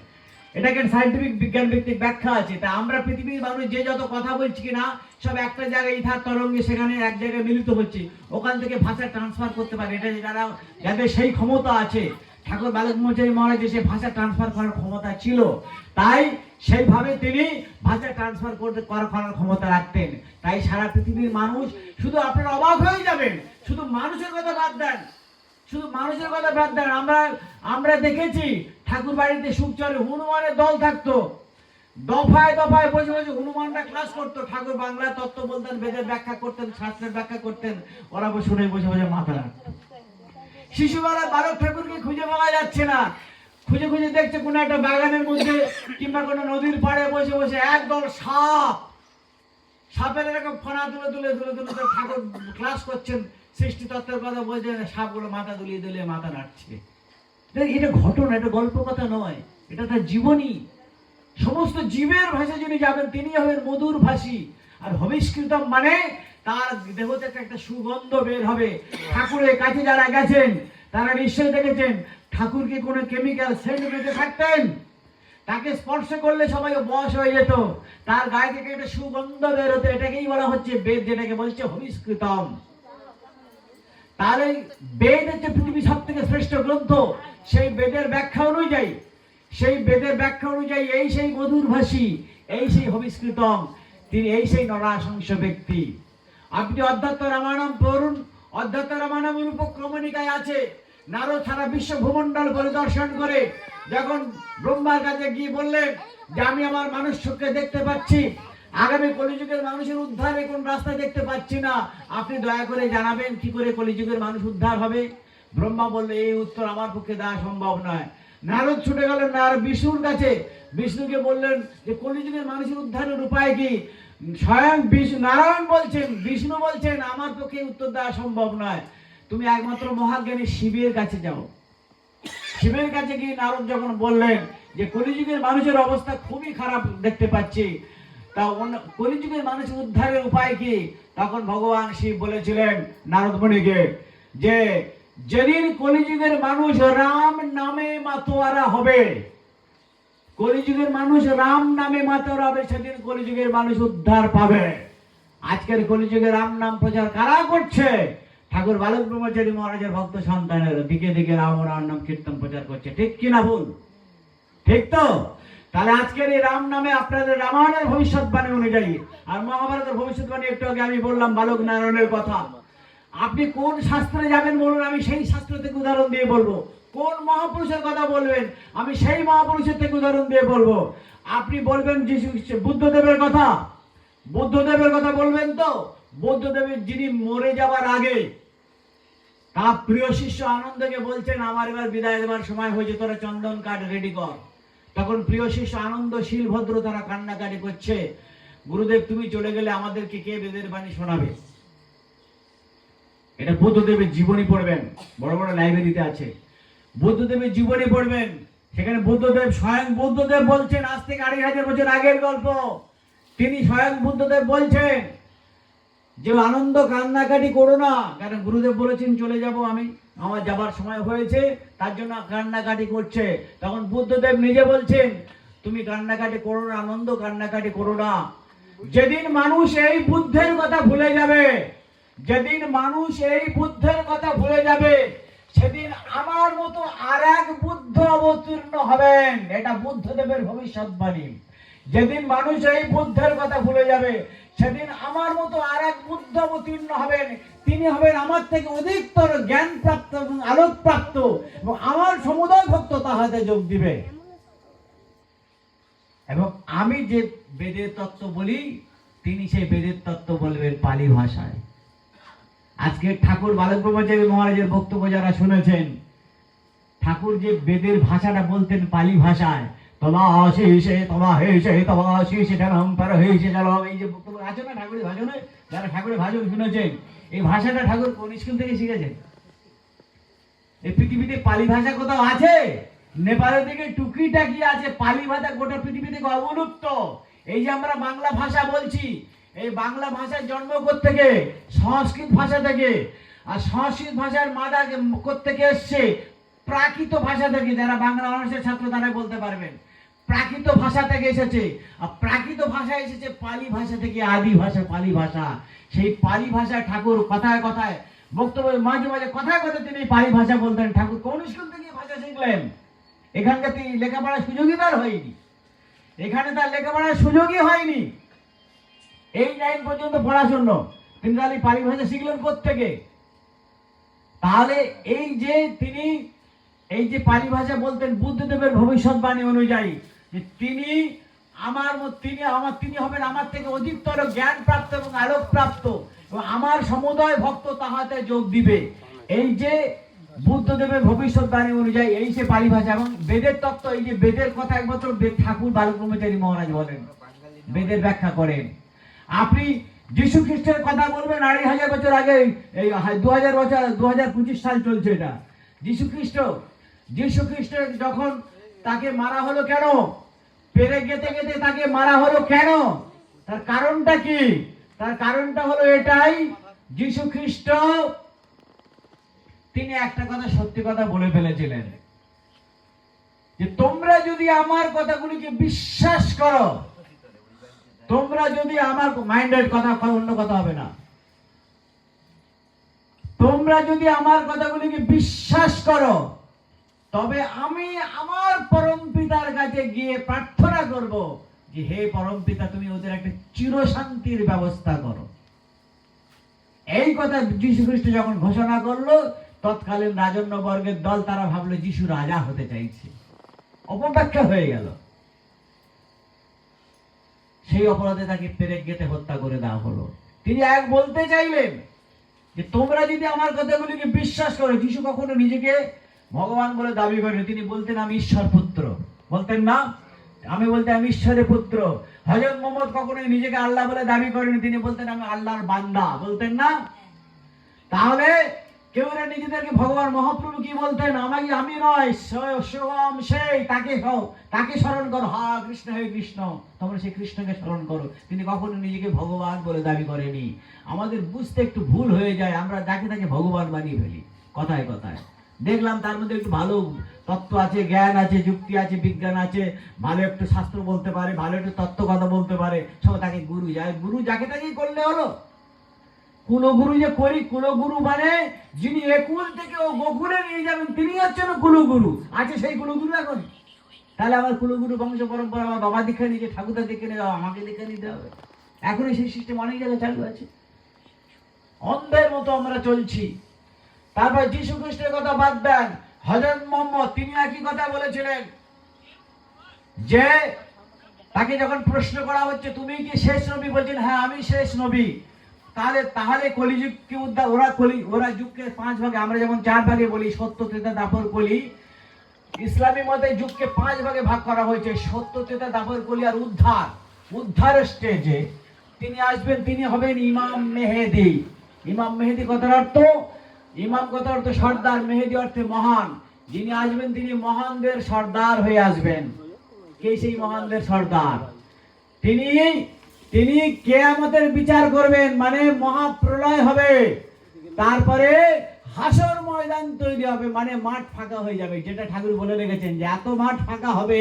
এটাকে সায়েন্টিফিক বিজ্ঞান ভিত্তিক ব্যাখ্যা আছে। তা আমরা পৃথিবীর মানুষ যে যত কথা বলছি কিনা সব একটা জায়গায় ইথার তরঙ্গে সেখানে এক জায়গায় মিলিত হচ্ছে, ওখান থেকে ভাষা ট্রান্সফার করতে পারে। এটা যারা যাদের সেই ক্ষমতা আছে, ঠাকুর বালক ব্রহ্মচারী মহারাজ সে ভাষা ট্রান্সফার করার ক্ষমতা ছিল, তাই সেইভাবে তিনি ভাষা ট্রান্সফার করার ক্ষমতা রাখতেন। তাই সারা পৃথিবীর মানুষ, শুধু আপনারা অবাক হয়ে যাবেন, শুধু মানুষের কথা বাদ দেন, আমরা দেখেছি ঠাকুর বাড়িতে সুখচরে হনুমানের দল থাকতো, দফায় দফায় বসে বসে হনুমানরা ক্লাস করতো, ঠাকুর বাংলা তত্ত্ব বলতেন, বেদের ব্যাখ্যা করতেন, শাস্ত্রের ব্যাখ্যা করতেন, ওরা শুনে বসে বসে মাথা রাখতো। শিশুবেলা বালক ঠাকুরকে খুঁজে পাওয়া যাচ্ছে না, খুঁজে দেখছে কোনো একটা বাগানের মধ্যে কিংবা কোনো নদীর পাড়ে বসে বসে একদল সাপের এরকম ফনা তুলে ঠাকুর ক্লাস করছেন, সৃষ্টি তত্ত্বের কথা বলছেন, সাপগুলো মাথা দুলিয়ে মাথা নাড়ছে। এটা ঘটনা, এটা গল্প কথা নয়, এটা তার জীবনী। সমস্ত জীবের ভাষা যিনি যাবেন তিনি হবেন মধুর ভাষী। আর হবিষ্কৃতম মানে তার দেহ থেকে একটা সুগন্ধ বের হবে। ঠাকুরের কাছে যারা গেছেন তারা নিশ্চয়ই দেখেছেন ঠাকুরকে কোনো কেমিক্যাল সেন্ট মেখে থাকতেন, তাকে স্পর্শ করলে সবাই বশ হয়ে যেত, তার গায়ে থেকে একটা সুগন্ধ বের হতো। এটাকেই বলা হচ্ছে বেদ, যেটাকে বলছে হবিষ্কৃতম। তাহলে বেদ হচ্ছে পৃথিবীর সব থেকে শ্রেষ্ঠ গ্রন্থ। সেই বেদের ব্যাখ্যা অনুযায়ী এই সেই মধুর ভাষী, এই সেই হবিষ্কৃতম, তিনি এই সেই নরাশংস ব্যক্তি। আপনি অধ্যাত্ম রামায়ণম পড়ুন, অধ্যাত্ম রামায়ণমের উপক্রমণিকায় আছে, নারদ সারা বিশ্ব ভূমণ্ডল পরিদর্শন করে যখন ব্রহ্মার কাছে গিয়ে বললেন যে আমি আমার মানুষ চোখে দেখতে পাচ্ছি, আগামী কলিযুগের মানুষের উদ্ধারে কোন রাস্তা দেখতে পাচ্ছি না, আপনি দয়া করে জানাবেন কি করে কলিযুগের মানুষ উদ্ধার হবে। ব্রহ্মা বললে এই উত্তর আমার পক্ষে দেওয়া সম্ভব নয়। নারদ ছুটে গেলেন বিষ্ণুর কাছে, বিষ্ণুকে বললেন যে কলিযুগের মানুষের উদ্ধারের উপায় কি। স্বয়ং নারায়ণ বলছেন, বিষ্ণু বলছেন আমার পক্ষে উত্তর দেওয়া সম্ভব নয়, তুমি একমাত্র মহাজ্ঞানী শিবের কাছে যাও। শিবের কাছে গিয়ে নারদ যখন বললেন যে কলিযুগের মানুষের অবস্থা খুবই খারাপ দেখতে পাচ্ছি, তা কলিযুগের মানুষের উদ্ধারের উপায় কি, তখন ভগবান শিব বলেছিলেন নারদ মুনিকে যে যেদিন কলিযুগের মানুষ রাম নামে মাতোয়ারা হবে, কলিযুগের মানুষ রাম নামে মাতোয়ারা হবে, সেদিন কলিযুগের মানুষ উদ্ধার পাবে। আজকের কলিযুগে রাম নাম প্রচার কারা করছে? ঠাকুর বালক ব্রহ্মচারী মহারাজের ভক্ত সন্তানেরা দিকে দিকে রাম নাম কীর্তন প্রচার করছে। ঠিক কিনা ভুল? ঠিক তো? তাহলে আজকের এই রাম নামে আপনাদের রামায়ণের ভবিষ্যৎবাণী অনুযায়ী আর মহাভারতের ভবিষ্যৎবাণী একটু আগে আমি বললাম বালক নারায়ণের কথা। আপনি কোন শাস্ত্রে যাবেন বলুন, আমি সেই শাস্ত্র থেকে উদাহরণ দিয়ে বলবো। কোন মহাপুরুষের কথা বলবেন, আমি সেই মহাপুরুষের থেকে উদাহরণ দিয়ে বলবো। আপনি বলবেন বুদ্ধদেবের কথা, বুদ্ধদেবের কথা বলবেন তো বুদ্ধদেবের যিনি মরে যাবার আগে তার প্রিয় শিষ্য আনন্দকে বলছেন আমার এবার বিদায় দেবার সময় হয়েছে, তোরা চন্দন কাঠ রেডি কর। তখন প্রিয় শিষ্য আনন্দ শিলভদ্র তারা কান্নাকাটি করছে, গুরুদেব তুমি চলে গেলে আমাদেরকে কে বেদের বাণী শোনাবে? এটা বুদ্ধদেবের জীবনী পড়বেন, বড় বড় লাইব্রেরিতে আছে, বুদ্ধদেবের জীবনী পড়বেন। সেখানে বুদ্ধদেব স্বয়ং বুদ্ধদেব বলছেন, আজ থেকে 2500 বছর আগের গল্প, তিনি স্বয়ং বুদ্ধদেব বলছেন যে আনন্দ কান্নাকাটি করো না, কারণ গুরুদেব বলেছেন চলে যাব আমি, আমার যাবার সময় হয়েছে, তার জন্য কান্নাকাটি করছে। তখন বুদ্ধদেব নিজে বলছেন তুমি কান্নাকাটি করো না, আনন্দ কান্নাকাটি করো না। যেদিন মানুষ এই বুদ্ধের কথা ভুলে যাবে, যেদিন মানুষ এই বুদ্ধের কথা ভুলে যাবে, সেদিন আমার মতো আর এক বুদ্ধ অবতীর্ণ হবেন। এটা বুদ্ধদেবের ভবিষ্যৎবাণী। যেদিন মানুষ এই বুদ্ধের কথা ভুলে যাবে, সেদিন আমার মতো আর এক বুদ্ধ অবতীর্ণ হবেন। তিনি হবেন আমার থেকে অধিকতর জ্ঞান প্রাপ্ত এবং আলোক প্রাপ্ত, এবং আমার সমুদয় ভক্ত তাহাতে যোগ দিবে। এবং আমি যে বেদের তত্ত্ব বলি, তিনি সেই বেদের তত্ত্ব বলবেন পালি ভাষায়। আজকে ঠাকুর বালক ব্রহ্মচারী মহারাজের বক্তব্য যারা শুনেছেন, ঠাকুর যে বেদের ভাষাটা বলতেন পালি ভাষায়, তোমাশিসে তোমাহেসে তোমাশিসে জনম পরহেসে জলম, এই যে বক্তব্য আছে না ঠাকুরের ভাষণে, যারা ঠাকুরের ভাষণ শুনেছেন, এই ভাষাটা ঠাকুর কোন স্কুল থেকে শিখেছেন? এই পৃথিবীতে পালি ভাষা কোথাও আছে? নেপালের দিকে টুকিটাকি আছে, পালি ভাষা গোটা পৃথিবী থেকে অবলুপ্ত। এই যে আমরা বাংলা ভাষা বলছি, এই বাংলা ভাষার জন্ম কোত্থেকে? সংস্কৃত ভাষা থেকে। আর সংস্কৃত ভাষার মাদা কোত্থেকে এসছে? প্রাকৃত ভাষা থেকে। যারা বাংলা অনার্সের ছাত্র তারা বলতে পারবেন, প্রাকৃত ভাষা থেকে এসেছে। আর প্রাকৃত ভাষা এসেছে পালি ভাষা থেকে, আদি ভাষা পালি ভাষা। সেই পালি ভাষা ঠাকুর কথায় কথায় বক্তব্য, মাঝে মাঝে কথায় কথায় তিনি পালি ভাষা বলতেন। ঠাকুর কোন স্কুল থেকে ভাষা শিখলেন? এখানকার তিনি লেখাপড়ার সুযোগই তার হয়নি, এখানে তার লেখাপড়ার সুযোগই হয়নি। এই 9 পর্যন্ত পড়াশোনা, তিনি তাহলে পালি ভাষা শিখলেন কোত্থেকে? তাহলে এই যে তিনি এই যে পালি ভাষা বলতেন, বুদ্ধদেবের ভবিষ্যৎবাণী অনুযায়ী যে তিনি হবেন আমার থেকে অধিকতর জ্ঞান প্রাপ্ত এবং আলোক প্রাপ্ত, এবং আমার সমুদয় ভক্ত তাহাতে যোগ দিবে। এই যে বুদ্ধদেবের ভবিষ্যৎবাণী অনুযায়ী এই সে পালি ভাষা এবং বেদের তত্ত্ব। এই যে বেদের কথা একমাত্র ঠাকুর বালক ব্রহ্মচারী মহারাজ বলেন, বেদের ব্যাখ্যা করেন। আপনি যীশু খ্রিস্টের কথা বলবেন 2500 বছর আগে, এই 2000 বছর, 2025 সাল চলছে এটা। যীশু খ্রিস্ট যখন তাকে মারা হলো কেন? পেরে গেতে গেতে তাকে মারা হলো কেন? তার কারণটা কি? তার কারণটা হলো এটাই, যীশু খ্রিস্ট তিনি একটা কথা সত্যি কথা বলে ফেলেছিলেন যে তোমরা যদি আমার কথাগুলিকে বিশ্বাস করো, তোমরা যদি আমার মাইন্ডেড কথা, অন্য কথা হবে না, তোমরা যদি আমার কথাগুলিকে বিশ্বাস করো, তবে আমি আমার পরম পিতার কাছে গিয়ে প্রার্থনা করব যে হে পরম পিতা, তুমি ওদের একটা চিরশান্তির ব্যবস্থা করো। এই কথা যীশু খ্রিস্ট যখন ঘোষণা করলো, তৎকালীন রাজন্য বর্গের দল তারা ভাবলো যীশু রাজা হতে চাইছে, অপব্যাখ্যা হয়ে গেল। সেই অপরাধে তাকে পেরেক গেতে হত্যা করে দেওয়া হলো। তিনি এক বলতে চাইলেন যে তোমরা যদি আমার কথাগুলিকে বিশ্বাস করো। যীশু কখনো নিজেকে ভগবান বলে দাবি করেন, তিনি বলতেন আমি ঈশ্বর পুত্র, বলতেন না? আমি ঈশ্বরের পুত্র। হযরত মুহাম্মদ কখনোই নিজেকে আল্লাহ বলে দাবি করেন, তিনি বলতেন আমি আল্লাহর বান্দা, বলতেন না? তাহলে কেউ নিজেদেরকে ভগবান মহাপ্রভু কি বলতেন? আমি নয়, স্বয়ং সেই, তাকে স্মরণ করো, হ্যাঁ কৃষ্ণ হে কৃষ্ণ, তোমরা সেই কৃষ্ণকে স্মরণ করো। তিনি কখনো নিজেকে ভগবান বলে দাবি করেনি। আমাদের বুঝতে একটু ভুল হয়ে যায়, আমরা যাকে তাকে ভগবান বানিয়ে ফেলি কথায় কথায়। দেখলাম তার মধ্যে একটু ভালো তত্ত্ব আছে, জ্ঞান আছে, যুক্তি আছে, বিজ্ঞান আছে, ভালো একটু শাস্ত্র বলতে পারে, ভালো একটু তত্ত্ব কথা বলতে পারে, সব তাকে গুরু যায়। গুরু যাকে তাকেই করলে হলো। কুলগুরু যে করি, কুলগুরু মানে যিনি একুল থেকে ও গোকুলে নিয়ে যাবেন, তিনি হচ্ছেন কুলগুরু। আছে সেই কুলগুরু এখন? তাহলে আমার কুলগুরু বংশ পরম্পরা, আমার বাবা দীক্ষা নিয়ে, ঠাকুরদা দীক্ষা নিয়ে, আমাকে দীক্ষা নিতে হবে। এখনই সেই সিস্টেম অনেক জায়গায় চালু আছে। অন্ধের মতো আমরা চলছি। তারপর যীশু খ্রিস্টের কথা বাদ দেন, হযরত মুহাম্মদ তিনি একই কথা বলেছিলেন যে তাকে যখন প্রশ্ন করা হচ্ছে তুমি কি শেষ নবী, বলছেন হ্যাঁ আমি শেষ নবী। তাহলে কলিযুগকে উদ্ধার, ওরা যুগকে 5 ভাগে, আমরা যেমন 4 ভাগে বলি, সত্য, ত্রেতা, দাপর, কলি। ইসলামী মতে যুগকে 5 ভাগে ভাগ করা হয়েছে, সত্য, ত্রেতা, দাপর, কলি আর উদ্ধারের স্টেজে তিনি আসবেন, তিনি হবেন ইমাম মেহেদী। ইমাম মেহেদী কথার অর্থ, ইমাম কথার অর্থ সর্দার, মেহেদী অর্থে মহান। যিনি আসবেন তিনি মহানদের সর্দার হয়ে আসবেন। কে সেই মহানদের সর্দার? তিনি কিয়ামতের বিচার করবেন, মানে মহাপ্রলয় হবে। তারপরে হাসর ময়দান তৈরি হবে, মানে মাঠ ফাঁকা হয়ে যাবে। যেটা ঠাকুর বলে রেখেছেন যে এত মাঠ ফাঁকা হবে,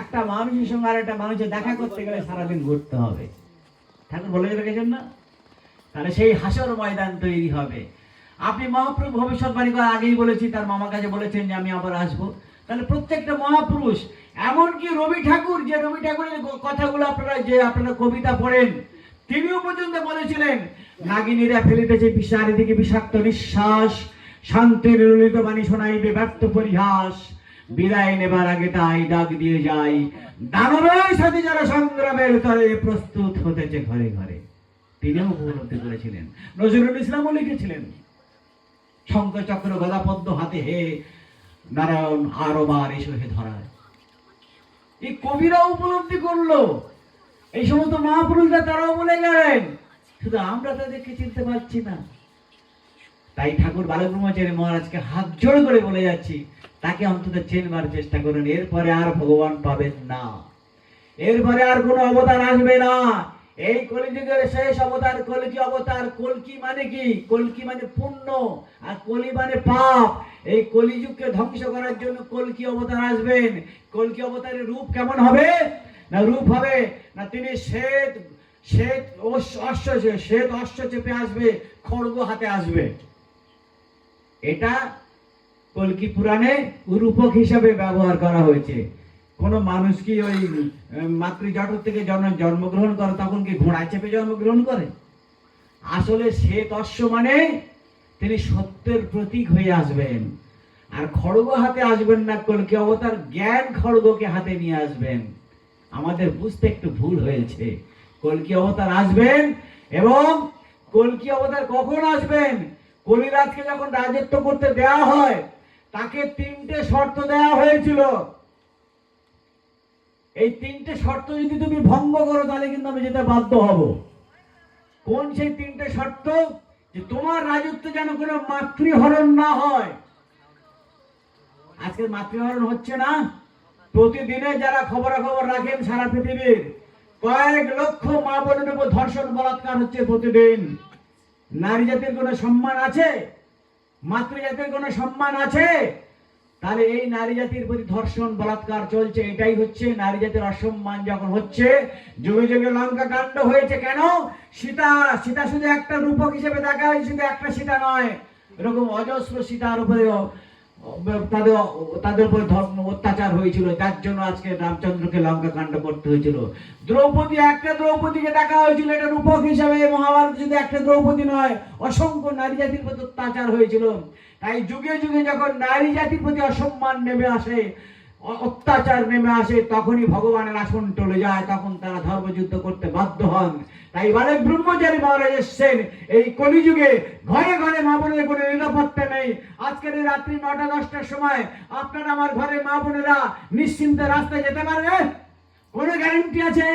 একটা মানুষের সঙ্গে আর একটা মানুষের দেখা করতে গেলে সারাদিন ঘুরতে হবে। ঠাকুর বলে রেখেছেন না? তাহলে সেই হাসর ময়দান তৈরি হবে। আপনি মহাপ্রভু ভবিষ্যৎবাণী করার আগেই বলেছি, তার মামার কাছে বলেছেন যে আমি আবার আসবো। তাহলে প্রত্যেকটা মহাপুরুষ, এমনকি রবি ঠাকুর, যে রবি ঠাকুরের কথাগুলো আপনারা কবিতা পড়েন, তিনিও পর্যন্ত বলেছিলেন নাগিনীরা ফেলিতেছে চারিদিকে বিষাক্ত নিঃশ্বাস, শান্তির ললিত বাণী শোনাইবে ব্যর্থ পরিহাস, বিদায় নেবার আগে তাই ডাক দিয়ে যাই, দানবের সাথে যারা সংগ্রামের তরে প্রস্তুত হতেছে ঘরে ঘরে। তিনিও উপলব্ধি করেছিলেন। নজরুল ইসলামও লিখেছিলেন শঙ্খ চক্র গদা পদ্ম হাতে, হে নারায়ণ আরো বার এসো হে ধরায়। এই কবিরা উপলব্ধি করলো, এই সমস্ত মহাপুরুষরা তারাও বলে গেলেন, শুধু আমরা তাদেরকে চিনতে পারছি না। তাই ঠাকুর বালক ব্রহ্মচারী মহারাজকে হাত জোড় করে বলে যাচ্ছি, তাকে অন্তত চেনবার চেষ্টা করুন। এরপরে আর ভগবান পাবেন না, এরপরে আর কোনো অবতার আসবে না। এই কলিযুগের শেষ অবতার কলকি অবতার। কলকি মানে কি? কলকি মানে পুণ্য, আর কলি মানে পাপ। এই কলিযুগকে ধ্বংস করার জন্য কলকি অবতার আসবেন। কলকি অবতারের রূপ কেমন হবে? না রূপ হবে না তিনি শ্বেত শ্বেত অশ্ব চেপে আসবে, খড়গ হাতে আসবে। এটা কলকি পুরাণে রূপক হিসাবে ব্যবহার করা হয়েছে। কোন মানুষ কি ওই মাতৃজঠর থেকে জন্মগ্রহণ করে তখন কি ঘোড়ায় চেপে জন্মগ্রহণ করে? আসলে শ্বেত অশ্ব মানে তিনি সত্যের প্রতীক হয়ে আসবেন। আর খড়গ হাতে আসবেন না, কলকি অবতার জ্ঞান খড়গকে হাতে নিয়ে আসবেন। আমাদের বুঝতে একটু ভুল হয়েছে। কলকি অবতার আসবেন, এবং কলকি অবতার কখন আসবেন? কলিরাজকে যখন রাজত্ব করতে দেওয়া হয়, তাকে 3টে শর্ত দেওয়া হয়েছিল। এই 3টে শর্ত যদি তুমি ভঙ্গ করো তাহলে কিন্তু আমি যেতে বাধ্য হব। কোন সেই 3টে শর্ত? যে তোমার রাজত্ব যেন কোনো মাতৃহরণ না হয়। আজকে মাতৃহরণ হচ্ছে না? প্রতিদিনে যারা খবরাখবর রাখেন সারা পৃথিবীর, কয়েক লক্ষ মা বোনের উপর ধর্ষণ বলাৎকার হচ্ছে প্রতিদিন। নারী জাতির কোনো সম্মান আছে? মাতৃজাতির কোনো সম্মান আছে? তাহলে এই নারী জাতির প্রতি ধর্ষণ বলাৎকার চলছে, এটাই হচ্ছে নারী জাতির অসম্মান। যখন হচ্ছে, যুগে যুগে লঙ্কা কাণ্ড হয়েছে কেন? সীতা শুধু একটা রূপক হিসেবে দেখা হয়, শুধু একটা সীতা নয়, এরকম অজস্র সীতার উপরে তাদের উপরে অত্যাচার হয়েছিল, যার জন্য আজকে রামচন্দ্রকে লঙ্কা কাণ্ড করতে হয়েছিল। দ্রৌপদী, একটা দ্রৌপদীকে দেখা হয়েছিল, এটা রূপক হিসাবে। মহাভারত শুধু একটা দ্রৌপদী নয়, অসংখ্য নারী জাতির প্রতি অত্যাচার হয়েছিল। তাই যুগে যুগে যখন নারী জাতির প্রতি অসম্মান নেমে আসে, অত্যাচার নেমে আসে, তখনই ভগবানের আসন টলে যায়, তখন তারা ধর্মযুদ্ধ করতে বাধ্য হন। তাই বালক ব্রহ্মচারী মহারাজ এসছেন এই কলিযুগে। ঘরে ঘরে মা বোনের কোনো নিরাপত্তা নেই। আজকের এই রাত্রি 9টা-10টার সময় আপনারা আমার ঘরে মা বোনেরা নিশ্চিন্তে রাস্তায় যেতে পারবে? কোনো গ্যারান্টি আছে?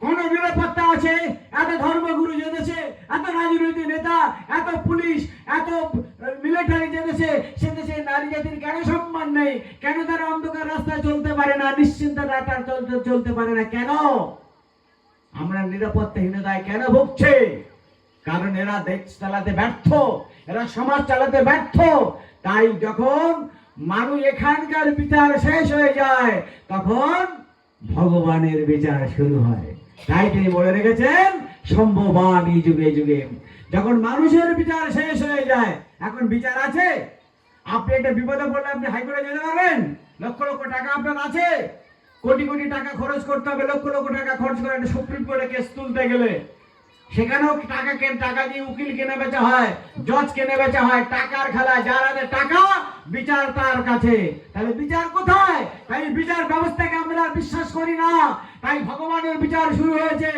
কোন নিরাপত্তা আছে? এত ধর্মগুরু যে দেশে, এত রাজনৈতিক নেতা, এত পুলিশ, এত মিলিটারি যে দেশে, সে দেশে নারী জাতির কেন সম্মান নেই? কেন তারা অন্ধকার রাস্তায় চলতে পারে না, নিশ্চিন্তে রাস্তায় চলতে পারে না? কেন আমরা নিরাপত্তাহীনতায় কেন ভুগছে? কারণ এরা দেশ চালাতে ব্যর্থ, এরা সমাজ চালাতে ব্যর্থ। তাই যখন মানুষ এখানকার বিচার শেষ হয়ে যায়, তখন ভগবানের বিচার শুরু হয়। তাই তিনি বলে রেখেছেন, সম্ভবামী যুগে যুগে। যখন মানুষের বিচার শেষ হয়ে যায়, এখন বিচার আছে? আপনি একটা বিপদে পড়লে আপনি হাইকোর্টে যেতে পারবেন? লক্ষ লক্ষ টাকা আপনার আছে, কোটি কোটি টাকা খরচ করতে হবে, লক্ষ লক্ষ টাকা খরচ করে একটা সুপ্রিম কোর্টে কেস তুলতে গেলে সেখানেও টাকা দিয়ে উকিল কেনে বেচা হয়, জজ কেনে বেচা হয়। টাকার খেলা, যার হাতে টাকা বিচার তার কাছে। তাহলে বিচার কোথায়? তাই বিচার ব্যবস্থাকে আমরা বিশ্বাস করি না। তাই ভগবানের বিচার শুরু হয়েছে।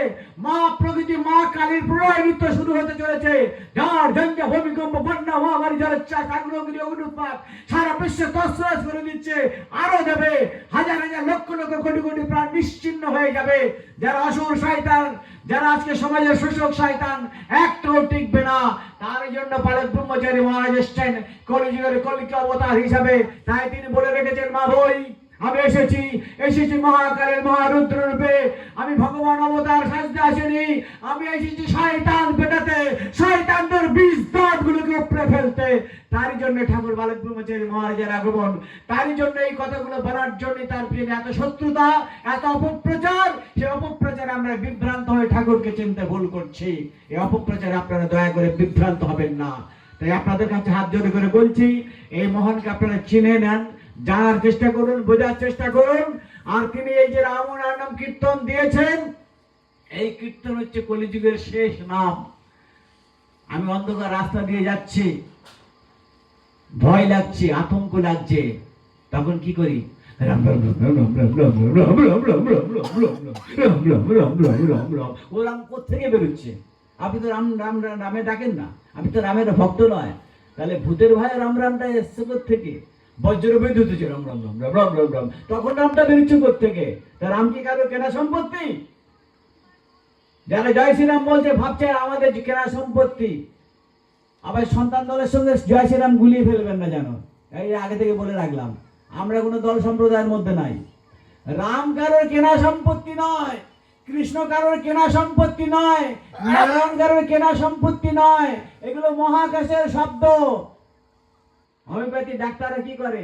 মা প্রকৃতি, মা কালীর প্রলয় নৃত্য শুরু হতে চলেছে। ঝড় ঝঞ্ঝা, ভূমিকম্প, বন্যা, মহামারী, জলোচ্ছ্বাস, আগ্নেয়গিরি, অগ্নুৎপাত সারা বিশ্বে তছনছ করে দিচ্ছে। আরো দেবে, হাজার হাজার লক্ষ লক্ষ কোটি কোটি প্রাণ নিশ্চিহ্ন হয়ে যাবে। যারা অসুর শয়তান, যারা আজকে সমাজের শোষক শয়তান, একটাও টিকবে না। তার জন্য বালক ব্রহ্মচারী মহারাজ এসছেন কলিযুগের কলিকা অবতার হিসাবে। তাই তিনি বলে রেখেছেন, মা বই আমি এসেছি মহাকালের মহারুদ্র রূপে। আমি ভগবান অবতার সাজতে আসেনি, আমি এসেছি শয়তান পেটাতে, শয়তানদের বীজ দাঁত গুলোকে উপড়ে ফেলতে। তারই জন্য ঠাকুর বালক ব্রহ্মচারী মহারাজের আগমন। তারই জন্য এই কথাগুলো বলার জন্য তার প্রেমে এত শত্রুতা, এত অপপ্রচার। সেই অপপ্রচারে আমরা বিভ্রান্ত হয়ে ঠাকুরকে চিনতে ভুল করছি। এই অপপ্রচারে আপনারা দয়া করে বিভ্রান্ত হবেন না। তাই আপনাদের কাছে হাত জোড়ে করে বলছি, এই মহানকে আপনারা চিনে নেন, জানার চেষ্টা করুন, বোঝার চেষ্টা করুন। আর তিনি এই যে রাম নাম কীর্তন দিয়েছেন, এই কীর্তন হচ্ছে কলিযুগের শেষ নাম। আমি অন্ধকার রাস্তা দিয়ে যাচ্ছি, ভয় লাগছে, আতঙ্ক লাগছে, তখন কি করি? রাম রাম রাম রাম রাম রাম রাম রাম রাম রাম রাম রাম রাম রাম রাম রাম রাম রাম রাম। ও রাম কোথেকে বেরোচ্ছে? আপনি তো রাম রাম রামে ডাকেন না, আপনি তো রামের ভক্ত নয়। তাহলে ভূতের ভয়ে রাম রামটা এসছে থেকে? বজ্র বিদ্যুৎ হচ্ছে রম রম রম রম রম রম রম। তখন রামটা বেরোচ্ছে কোত্থেকে? তা রাম কি কারো কেনা সম্পত্তি? যারা জয় শ্রীরাম বলছে ভাবছে আমাদের কেনা সম্পত্তি। আবার সন্তান দলের সঙ্গে জয় শ্রীরাম গুলিয়ে ফেলবেন না জানো, এই আগে থেকে বলে রাখলাম। আমরা কোনো দল সম্প্রদায়ের মধ্যে নাই। রাম কারোর কেনা সম্পত্তি নয়, কৃষ্ণ কারোর কেনা সম্পত্তি নয়, নারায়ণ কারোর কেনা সম্পত্তি নয়। এগুলো মহাকাশের শব্দ। হোমিওপ্যাথি ডাক্তাররা কি করে?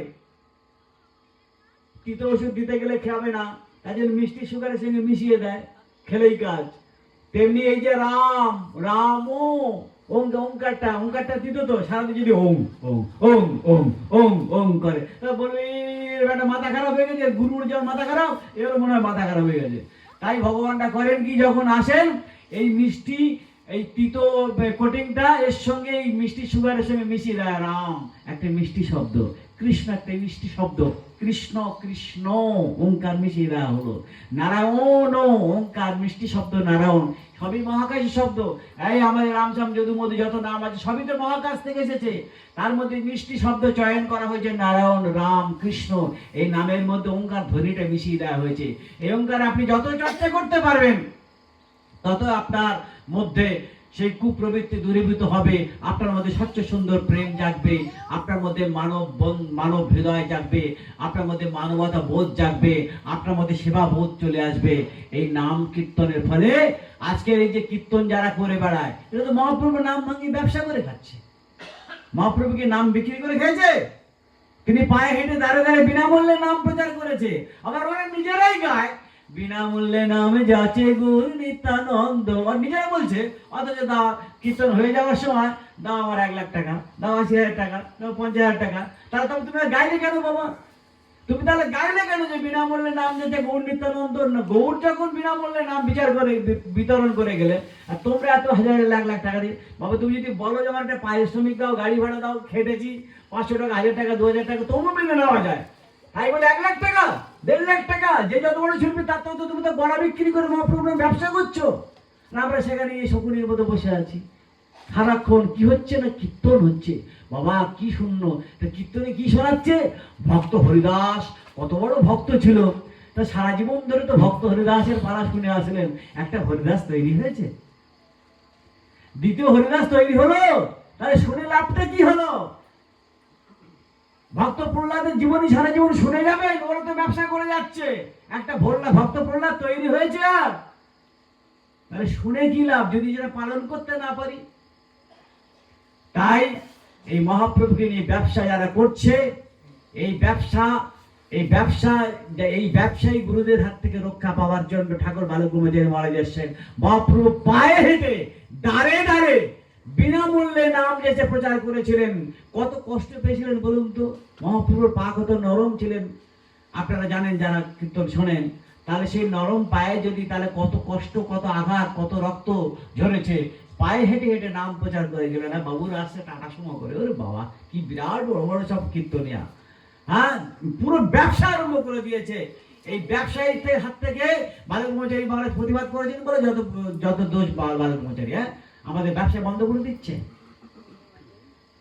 তিতো ওষুধ দিতে গেলে খাবে না, তার জন্য মিষ্টি সুগারের সঙ্গে মিশিয়ে দেয়, খেলেই কাজ। তেমনি এই যে রাম, রাম ও ওঙ্কারটা দিত তো সারাদিন যদি ওং ওং ওং ওং ওং ওং করে, তা বলবে একটা মাথা খারাপ হয়ে গেছে, গুরুর যখন মাথা খারাপ, এবার মনে হয় মাথা খারাপ হয়ে গেছে। তাই ভগবানটা করেন কি, যখন আসেন এই মিষ্টি এই তিতো কোটিংটা এর সঙ্গে এই মিষ্টি সুগারের সঙ্গে মিশিয়ে দেয়। রাম একটা মিষ্টি শব্দ, কৃষ্ণ একটা মিষ্টি শব্দ, কৃষ্ণ কৃষ্ণ ওঙ্কার মিশিয়ে দেওয়া হলো। নারায়ণ ওঙ্কার মিষ্টি শব্দ, নারায়ণ সবই মহাকাশী শব্দ। এই আমাদের রামশ্যাম যদু মধু যত নাম আছে সবই তো মহাকাশ থেকে এসেছে। তার মধ্যে মিষ্টি শব্দ চয়ন করা হয়েছে, নারায়ণ রাম কৃষ্ণ, এই নামের মধ্যে ওঙ্কার ধ্বনিটা মিশিয়ে দেওয়া হয়েছে। এই ওঙ্কার আপনি যত চর্চা করতে পারবেন তত আপনার মধ্যে সেই কুপ্রবৃত্তি দূরীভূত হবে, আপনার মধ্যে স্বচ্ছ সুন্দর প্রেম জাগবে, আপনার মধ্যে মানব হৃদয় জাগবে, আপনার মধ্যে মানবতা বোধ জাগবে, আপনার মধ্যে সেবা বোধ চলে আসবে এই নাম কীর্তনের ফলে। আজকের এই যে কীর্তন যারা করে বেড়ায়, এটা তো মহাপ্রভুর নাম ভাঙিয়ে ব্যবসা করে খাচ্ছে। মহাপ্রভু কি নাম বিক্রি করে খেয়েছে? তিনি পায়ে হেঁটে দাঁড়ে দাঁড়িয়ে বিনামূল্যে নাম প্রচার করেছে। আবার ওরা নিজেরাই গায়, বিনামূল্যে নামে যাচ্ছে গুরু নিত্যানন্দ, আর নিজেরা বলছে। অথচ দাও কীর্তন হয়ে যাওয়ার সময় দাও আমার 1 লাখ টাকা, দাও 80,000 টাকা, দাও 50,000 টাকা। তাহলে তবে তুমি গাইলে কেন বাবা? তুমি তাহলে গাইলে কেন যে বিনামূল্যে নাম যাচ্ছে গৌর নিত্যানন্দ? না, গৌর যখন বিনামূল্যে নাম বিচার করে বিতরণ করে গেলে, আর তোমরা এত 1,000 লাখ লাখ টাকা দিয়ে, বাবা তুমি যদি বলো যে আমার একটা পারিশ্রমিক দাও, গাড়ি ভাড়া দাও, খেটেছি 500 টাকা, 1000 টাকা, 2000 টাকা, তবুও মেনে নেওয়া যায়। তাই বলে 1 লাখ টাকা, 1.5 লাখ টাকা, যে যত বড় শিল্পী তার তো তুমি তো গড়া বিক্রি করে মহাপ্রভুর ব্যবসা করছো না। আমরা সেখানে এই শকুনির মতো বসে আছি সারাক্ষণ। কি হচ্ছে না, কীর্তন হচ্ছে। বাবা কি শূন্য, কীর্তনে কি শোনাচ্ছে? ভক্ত হরিদাস কত বড় ভক্ত ছিল, তা সারা জীবন ধরে তো ভক্ত হরিদাসের পালা শুনে আসলেন। একটা হরিদাস তৈরি হয়েছে, দ্বিতীয় হরিদাস তৈরি হলো, তাহলে শুনে লাভটা কি হলো? ভক্ত প্রহ্লাদের জীবনী সারা জীবন শুনে যাবেন, ওরা তো ব্যবসা করে যাচ্ছে। একটা ভক্ত প্রহ্লাদ তৈরি হয়েছে, আর তাহলে শুনে কি লাভ যদি যেটা পালন করতে না পারি? তাই এই মহাপ্রভুকে নিয়ে ব্যবসা যারা করছে, এই ব্যবসায়ী গুরুদের হাত থেকে রক্ষা পাওয়ার জন্য ঠাকুর বালক ব্রহ্মচারী মহারাজ এসেছেন। মহাপ্রভু পায়ে হেঁটে দাঁড়ে দাঁড়ে বিনামূল্যে নাম যেতে প্রচার করেছিলেন। কত কষ্ট পেয়েছিলেন বলুন তো? মহাপ্রভুর পা কত নরম ছিলেন আপনারা জানেন যারা কীর্তন শোনেন। তাহলে সেই নরম পায়ে যদি, তাহলে কত কষ্ট, কত আঘাত, কত রক্ত ঝরেছে। পায়ে হেঁটে হেঁটে নাম প্রচার করে গেলেন। না বাবুর আসছে টাটা সময় করে, ওরে বাবা কি বিরাট বড় বড় সব কীর্তনিয়া, হ্যাঁ, পুরো ব্যবসা আরম্ভ করে দিয়েছে। এই ব্যবসায়ীদের হাত থেকে বালক ব্রহ্মচারী মহারাজ প্রতিবাদ করেছেন বলে যত দোষ বালক ব্রহ্মচারী, হ্যাঁ, আমাদের ব্যবসা বন্ধ করে দিচ্ছে।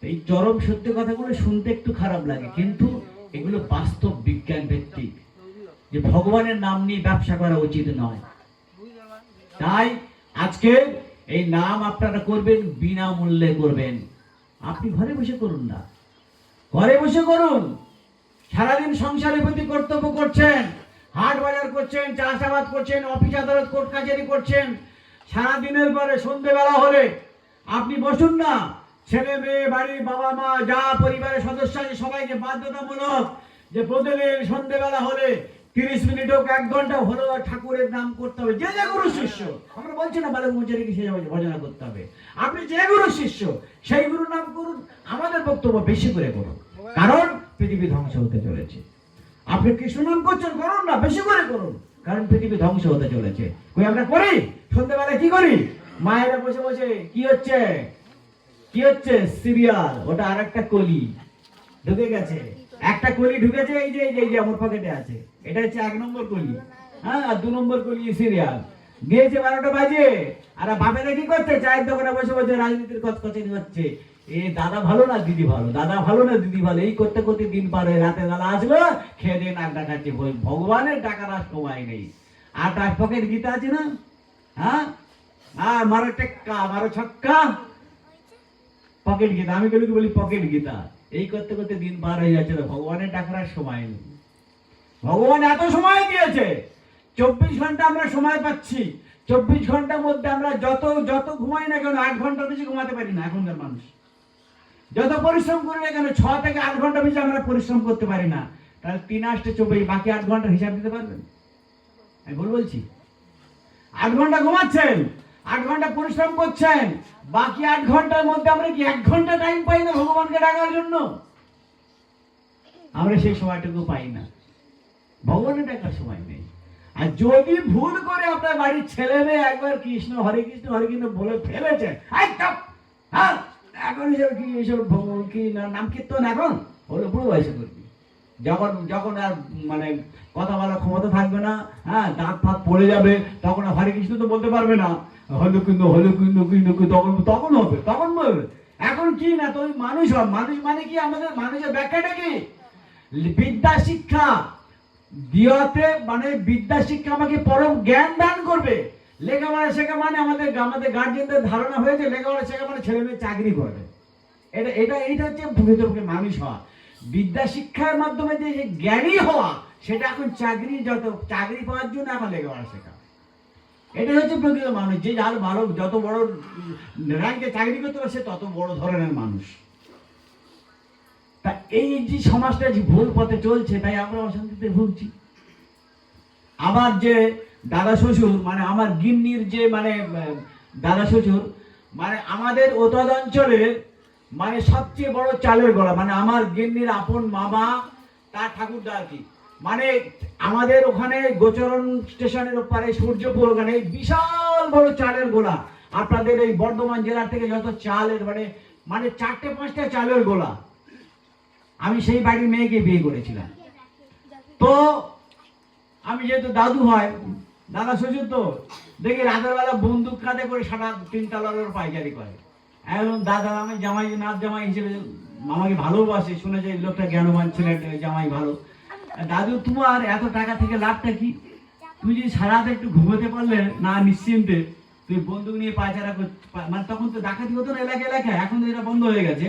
এই চরম সত্য কথাগুলো শুনতে একটু খারাপ লাগে, কিন্তু এগুলো বাস্তব বিজ্ঞান ভিত্তিক, যে ভগবানের নাম নিয়ে ব্যবসা করা উচিত নয়। তাই আজকে এই নাম আপনারা করবেন, বিনামূল্যে করবেন। আপনি ঘরে বসে করুন না, ঘরে বসে করুন। সারাদিন সংসারের প্রতি কর্তব্য করছেন, হাট বাজার করছেন, চাষাবাদ করছেন, অফিস আদালত কোর্ট কাছারি করছেন। সারাদিনের পরে সন্ধ্যেবেলা হলে আপনি বসুন না, ছেলে মেয়ে, বাড়ির বাবা মা, যা পরিবারের সদস্য আছে সবাইকে বাধ্যতামূলক যে প্রতিদিন সন্ধ্যেবেলা হলে 30 মিনিট হোক, 1 ঘন্টা হলো ঠাকুরের নাম করতে হবে। যে যে গুরু শিষ্য, আমরা বলছি না বালক ব্রহ্মচারীকে সে ভজনা করতে হবে, আপনি যে গুরু শিষ্য সেই গুরুর নাম করুন। আমাদের বক্তব্য বেশি করে করুন, কারণ পৃথিবী ধ্বংস হতে চলেছে। আপনি কৃষ্ণ নাম করছেন, করুন না, বেশি করে করুন, কারণ পৃথিবী ধ্বংস হতে চলেছে। কই আমরা করি? সন্ধ্যেবেলা কি করি? মায়েরা বসে বসে কি হচ্ছে সিরিয়াল, ওটা আর একটা কলি ঢুকে গেছে, একটা কলি ঢুকেছে, এই যে আমার পকেটে আছে, এটা হচ্ছে 1 নম্বর কলি, হ্যাঁ, আর 2 নম্বর কলি সিরিয়াল। দিয়েছে 12টা বাজে, আর বাপেরা কি করছে? চায়ের দোকানে বসে বসে রাজনীতির কচকচানি হচ্ছে। এ দাদা ভালো না দিদি ভালো, দাদা ভালো না দিদি ভালো, এই করতে করতে দিন পার হয়ে রাতে বেলা আসলো, খেয়ে দিয়ে নাক ডাকাচ্ছে। ভগবানের টাকার আর সময় নেই। আর তার পকেট গীতা আছে না, হ্যাঁ, আর মারো টেক্কা মারো ছক্কা, পকেট গীতা। আমি কেন বলি পকেট গীতা। এই করতে করতে দিন পার হয়ে যাচ্ছে, ভগবানের টাকার আর সময় নেই। ভগবান এত সময় দিয়েছে, 24 ঘন্টা আমরা সময় পাচ্ছি। 24 ঘন্টার মধ্যে আমরা যত যত ঘুমাই না কেন 8 ঘন্টা বেশি ঘুমাতে পারি না এখনকার মানুষ। যত পরিশ্রম করি না কেন 6 থেকে 8 ঘন্টা বেশি আমরা পরিশ্রম করতে পারি না। তাহলে 3 8 24, বাকি 8 ঘন্টার হিসাব দিতে পারবেন? আমি ভুল বলছি? 8 ঘন্টা ঘুমাচ্ছেন, 8 ঘন্টা পরিশ্রম করছেন, বাকি 8 ঘন্টার মধ্যে আমরা কি 1 ঘন্টা টাইম পাই না ভগবানকে ডাকার জন্য? আমরা সেই সময়টুকু পাই না, ভগবানের ডাকার সময় নেই। আর যদি ভুল করে আপনার বাড়ির ছেলে মেয়ে একবার কৃষ্ণ হরে কৃষ্ণ বলে ফেলেছে, এখন এসব কি এসব কি নাম কীর্তন এখন হলো বুড়ো বয়সে করবি, যখন আর মানে কথা বলার ক্ষমতা থাকবে না, হ্যাঁ, দাঁত ফাঁত পড়ে যাবে, তখন আর হরে কৃষ্ণ তো বলতে পারবে না, হলো কিন্তু তখন হবে, তখন বলবে। এখন কি না, তো মানুষ মানুষ মানে কি, আমাদের মানুষের ব্যাখ্যাটা কি? বিদ্যা শিক্ষা দিয়াতে, মানে বিদ্যা শিক্ষা আমাকে পরম জ্ঞান দান করবে। লেখাপড়া শেখা মানে আমাদের গার্জেনদের ধারণা হয়েছে লেখাপড়া শেখা মানে ছেলে মেয়ে চাকরি করবে। এটা হচ্ছে প্রকৃতপক্ষে মানুষ হওয়া। বিদ্যা শিক্ষার মাধ্যমে যে জ্ঞানী হওয়া, সেটা এখন চাকরি পাওয়ার জন্য এখন লেখাপড়া শেখা। এটাই হচ্ছে প্রকৃত মানুষ। যে যার ভালো, যত বড় র্যাঙ্কে চাকরি করতে পারে সে তত বড় ধরনের মানুষ। তা এই যে সমাজটা যে ভুল পথে চলছে, তাই আমরা অশান্তিতে ভুগছি। আমার যে দাদা শ্বশুর, মানে আমার গিন্নির যে মানে দাদা শ্বশুর, মানে আমাদের ওতদ অঞ্চলের মানে সবচেয়ে বড় চালের গলা, মানে আমার গিন্নির আপন মামা তার ঠাকুরদা আর কি, মানে আমাদের ওখানে গোচরণ স্টেশনের ওপারে সূর্যপুর, ওখানে বিশাল বড় চালের গোলা। আপনাদের এই বর্ধমান জেলার থেকে যত চালের মানে 4টে 5টে চালের গোলা। আমি সেই বাড়ির মেয়েকে বিয়ে করেছিলাম। তো আমি যেহেতু দাদু হয়, দাদা শ্বশুর, তো দেখি রাতের বেলা বন্দুক কাঁধে করে সারা 3 তলার পাইকারি করে। এখন দাদা আমি জামাই, নাচ জামাই হিসেবে আমাকে ভালোবাসে, শুনেছে লোকটা জ্ঞানবান ছিলেন, জামাই ভালো। দাদু, তোমার এত টাকা থেকে লাভটা কি? তুমি যদি সারাতে একটু ঘুমোতে পারলে না নিশ্চিন্তে, তুমি বন্দুক নিয়ে পায়চারা, মানে তখন তো ডাকাতি হতো না এলাকায়, এখন তো এটা বন্ধ হয়ে গেছে।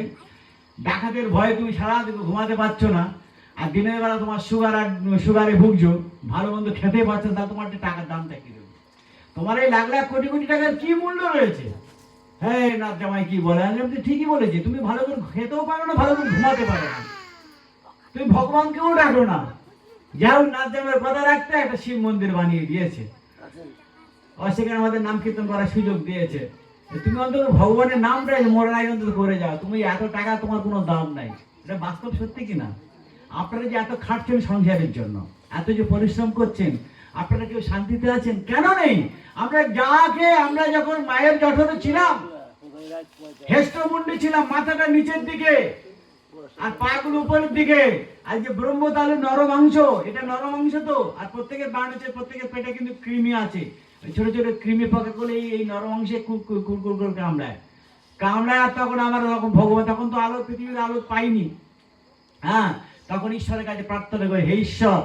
ডাকাতের ভয়ে তুমি সারা ঘুমাতে পারছো না, আর দিনের বেলা তোমার সুগারে ভুগছো, ভালো মন্দ খেতে পারছো না, তোমার টাকার দামটা কি দেবে? তোমার এই লাখ লাখ কোটি কোটি টাকার কি মূল্য রয়েছে? হ্যাঁ, নাচ জামাই কি বলে, আমি ঠিকই বলেছি, তুমি ভালো করে খেতেও পারো না, ভালো করে ঘুমাতে পারো না, তুমি ভগবানকেও ডাকো না। যাও, নাচ জামাইয়ের কথা রাখতে একটা শিব মন্দির বানিয়ে দিয়েছে, সেখানে আমাদের নাম কীর্তন করার সুযোগ দিয়েছে। তুমি অন্তত ভগবানের নামটা মরার আগে অন্তত করে যাও। তুমি এত টাকা, তোমার কোনো দাম নাই। এটা বাস্তব সত্যি কিনা? আপনারা যে এত খাটছেন সংসারের জন্য, এত যে পরিশ্রম করছেন, আপনারা কেউ শান্তিতে আছেন? কেন নেই? আমরা যখন মায়ের জঠরে ছিলাম, হেষ্টমুন্ডি ছিলাম, মাথাটা নিচের দিকে আর পাগুলো উপরের দিকে, আর যে ব্রহ্মতালু নরমাংস, এটা নরমাংস তো, আর প্রত্যেকের প্রত্যেকের পেটে কিন্তু কৃমি আছে, ছোট ছোট কৃমি পাকা করে এই নরমাংসে কুরকুর করে কামড়ায়। তখন আমার ভগবান, তখন তো আলো, পৃথিবীর আলো পাইনি, হ্যাঁ, তখন ঈশ্বরের কাছে প্রার্থনা করে, হে ঈশ্বর,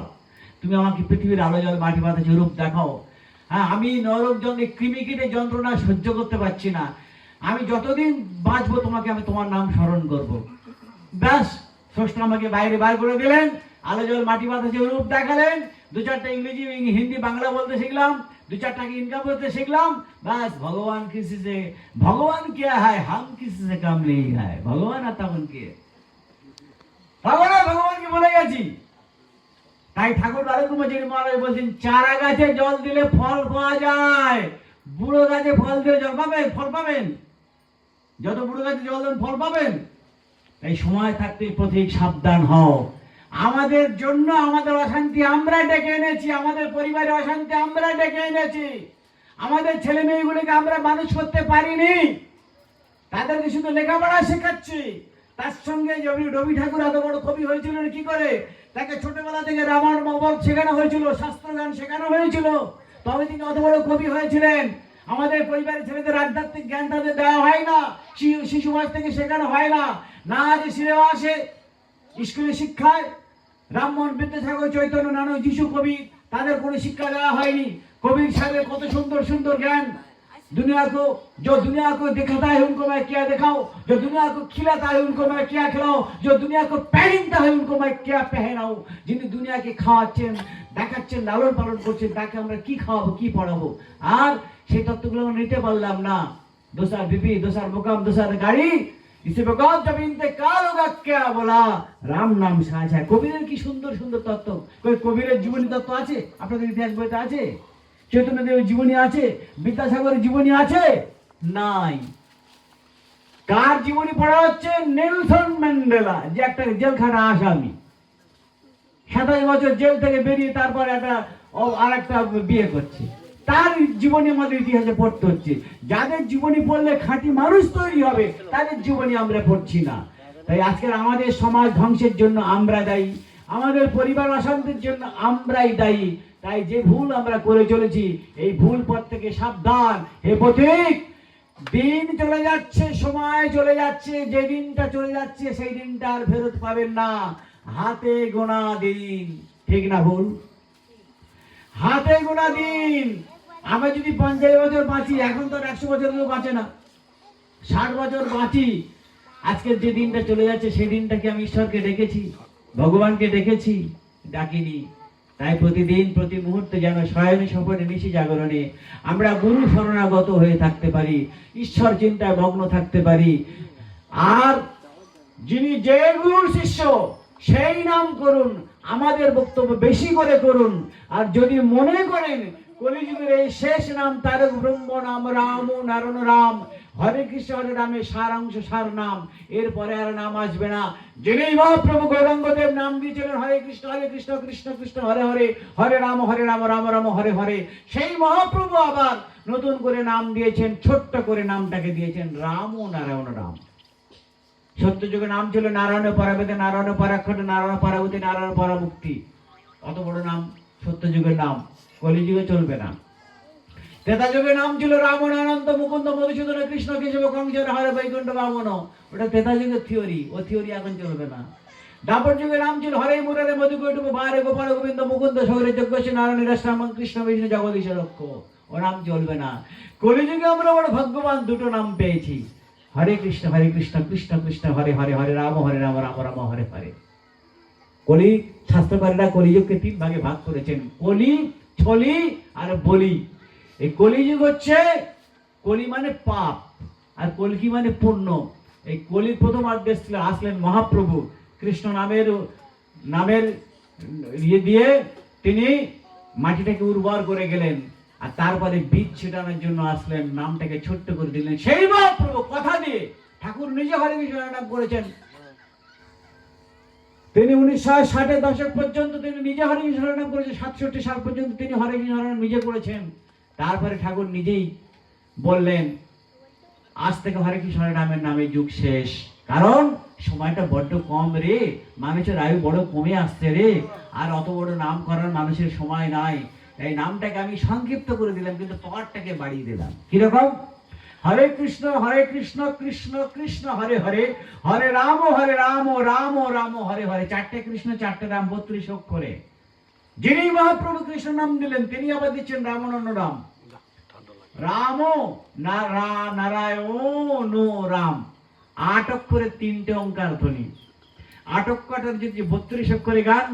তুমি আমাকে পৃথিবীর আলো জল মাটি বাতাসে রূপ দেখাও। হ্যাঁ, আমি নরক জলে কৃমি কীটে যন্ত্রণা সহ্য করতে পারছি না, আমি যতদিন বাঁচবো তোমাকে আমি তোমার নাম স্মরণ করব। ব্যাস, স্রষ্টা আমাকে বাইরে বার করে দিলেন, আলো জল মাটি বাতাসে রূপ দেখালেন, 2-4টা ইংরেজি হিন্দি বাংলা বলতে শিখলাম, 2-4 টাকা ইনকাম করতে শিখলাম। ব্যাস, ভগবান কিসি সে, ভগবান কে হয়, হাম কিসি সে কাম নেই হয়, ভগবান আর তখন কে, ভগবানকে বলে গেছি। তাই ঠাকুর মহারাজ বলছেন, চারা গাছে জল দিলে ফল পাওয়া যায়, বুড়ো গাছে ফল দিলে ফল পাবেন, যত বুড়ো গাছে জল দেন ফল পাবেন। তাই সময় থাকতে পথিক সাবধান হও। আমাদের জন্য আমাদের অশান্তি আমরা ডেকে এনেছি, আমাদের পরিবারের অশান্তি আমরা ডেকে এনেছি, আমাদের ছেলে মেয়েগুলিকে আমরা মানুষ করতে পারিনি, তাদেরকে শুধু লেখাপড়া শেখাচ্ছি। তার সঙ্গে রবি ঠাকুর এত বড় কবি হয়েছিলেন কি করে? তাকে ছোটবেলা থেকে রামায়ণ মহাভারত শেখানো হয়েছিল, শাস্ত্র গান শেখানো হয়েছিল, তবে তিনি অত বড় কবি হয়েছিলেন। আমাদের পরিবারের ছেলেদের আধ্যাত্মিক জ্ঞান তাদের দেওয়া হয় না, শিশু বয়স থেকে শেখানো হয় না। না আছে সিনেমা আসে স্কুলের শিক্ষায়, রামমোহন বিদ্যাসাগর, চৈতন্য, নানক, যিশু, কবি, তাদের কোনো শিক্ষা দেওয়া হয়নি। কবির সাহেবের কত সুন্দর সুন্দর জ্ঞান। दुनिया को दिखाता है उनको मैं क्या दिखाऊं, जो दुनिया को खिलाता है उनको मैं क्या खिलाऊं, जो दुनिया को पहनता है उनको मैं क्या पहनाऊं। যিনি দুনিয়াকে খাওয়াচ্ছেন, দেখাচ্ছেন, লালন পালন করছেন, তাকে আমরা কি খাওয়াবো, কি পড়াবো? আর সেই তত্ত্বগুলো আমরা নিতে পারলাম না। दोसर बीबी, दोसर मुकाम, दोसर गाड़ी, इसी प्रकार जब इंतकाल होगा क्या बोला, রাম নাম সাজা। কবিরের কি সুন্দর সুন্দর তত্ত্ব। কবিরের জীবনী তত্ত্ব আছে আপনাদের ইতিহাস বইতে? আছে? চৈতন্যদেবের জীবনী আছে? বিদ্যাসাগরের জীবনী আছে? নাই। কার জীবনী পড়া হচ্ছে? নেলসন ম্যান্ডেলা, যে একটা জেলখানা আসামি, 27 বছর জেল থেকে বেরিয়ে তারপর আরেকটা বিয়ে করছে, তার জীবনী আমাদের ইতিহাসে পড়তে হচ্ছে। যাদের জীবনী পড়লে খাঁটি মানুষ তৈরি হবে, তাদের জীবনী আমরা পড়ছি না। তাই আজকের আমাদের সমাজ ধ্বংসের জন্য আমরা দায়ী, আমাদের পরিবার অশান্তির জন্য আমরাই দায়ী। তাই যে ভুল আমরা করে চলেছি, এই ভুল পথ থেকে সাবধান। হে পথিক, দিন চলে যাচ্ছে, সময় চলে যাচ্ছে, যে দিনটা চলে যাচ্ছে সেই দিনটা আর ফেরত পাবেন না। হাতে গোনা দিন, ঠিক না ভুল? হাতে গোনা দিন। আমরা যদি 50 বছর বাঁচি, এখন তো 100 বছর কেউ বাঁচে না, 60 বছর বাঁচি, আজকের যে দিনটা চলে যাচ্ছে সেই দিনটাকে আমি ঈশ্বরকে ডেকেছি, ভগবানকে ডেকেছি? ডাকিনি। তাই প্রতিদিন প্রতি মুহূর্তে যেন শয়নে স্বপনে নিশি জাগরণে আমরা গুরু শরণাগত হয়ে থাকতে পারি, ঈশ্বর চিন্তায় মগ্ন থাকতে পারি। আর যিনি যে গুরুর শিষ্য সেই নাম করুন, আমাদের বক্তব্য বেশি করে করুন। আর যদি মনে করেন কলিযুগের এই শেষ নাম তারক ব্রহ্ম নাম রাম নারায়ণ রাম, হরে কৃষ্ণ হরে রামের সারাংশ সার নাম, এরপরে আর নাম আসবে না। যিনি মহাপ্রভু গৌরাঙ্গদেব নাম দিয়েছিলেন হরে কৃষ্ণ কৃষ্ণ কৃষ্ণ হরে হরে, হরে রাম রাম রাম হরে হরে, সেই মহাপ্রভু আবার নতুন করে নাম দিয়েছেন, ছোট্ট করে নামটাকে দিয়েছেন রাম ও নারায়ণ রাম। সত্য যুগে নাম ছিল নারায়ণ পরাবেদে, নারায়ণ পরাক্ষটে, নারায়ণ পরাবতী, নারায়ণ পরামুক্তি। অত বড় নাম সত্য যুগের নাম, কলিযুগে চলবে না। ত্রেতা যুগের নাম ছিল রাবণ, অনন্ত, মুকুন্দ, মধুসূদন, কৃষ্ণ, কেশব, কংসের, হরে, বৈকুণ্ঠ, বামন। ওটা ত্রেতা যুগের থিওরি, ও থিওরি এখন চলবে না। দ্বাপর যুগের নাম ছিল হরে, মুরারে, মধুকৈটুব, বারে, গোপাল, গোবিন্দ, মুকুন্দ, সৌরে, যজ্ঞেশ্বর, নারায়ণ, রাষ্ট্রাম, কৃষ্ণ, বিষ্ণু, জগদীশ রক্ষ। ও নাম চলবে না। কলিযুগে আমরা বড় ভাগ্যবান, দুটো নাম পেয়েছি, হরে কৃষ্ণ কৃষ্ণ কৃষ্ণ হরে হরে, হরে রাম রাম রাম হরে হরে। কলি শাস্ত্রকারীরা কলিযুগকে 3 ভাগে ভাগ করেছেন, কলি, ছলি আর বলি। এই কলিযুগ হচ্ছে, কলি মানে পাপ আর কলকি মানে পুণ্য। এই কলির প্রথম আদেশ ছিল, আসলেন মহাপ্রভু কৃষ্ণ নামের ইয়ে দিয়ে তিনি মাটিটাকে উর্বর করে গেলেন, আর তারপরে বীজ ছিটানোর জন্য আসলেন, নামটাকে ছোট্ট করে দিলেন। সেই মহাপ্রভু কথা দিয়ে ঠাকুর নিজে হরে কৃষ্ণ নাম করেছেন। তিনি 1960-এর দশক পর্যন্ত তিনি নিজে হরে কৃষ্ণ নাম করেছেন, 67 সাল পর্যন্ত তিনি হরে কৃষ্ণ নাম নিজে করেছেন। তারপরে ঠাকুর নিজেই বললেন, আজ থেকে হরে কৃষ্ণ নামের নামে যুগ শেষ। কারণ সময়টা বড্ড কম রে, মানুষের আয়ু বড় কমে আসছে রে, আর অত বড় নাম করার মানুষের সময় নাই। এই নামটাকে আমি সংক্ষিপ্ত করে দিলাম, কিন্তু পাওয়ারটাকে বাড়িয়ে দিলাম। কিরকম? হরে কৃষ্ণ কৃষ্ণ কৃষ্ণ হরে হরে, হরে রাম রাম রাম হরে হরে। 4টে কৃষ্ণ 4টে রাম, 32 অক্ষরে। যিনি মহাপ্রভু কৃষ্ণ নাম দিলেন, তিনি আবার দিচ্ছেন রামানন্দ নাম। রাম নারায়ণ রাম, 8 অক্ষরে 3টে ওঙ্কার ধ্বনি। 8 অক্ষরের যদি 32 অক্ষরে গান,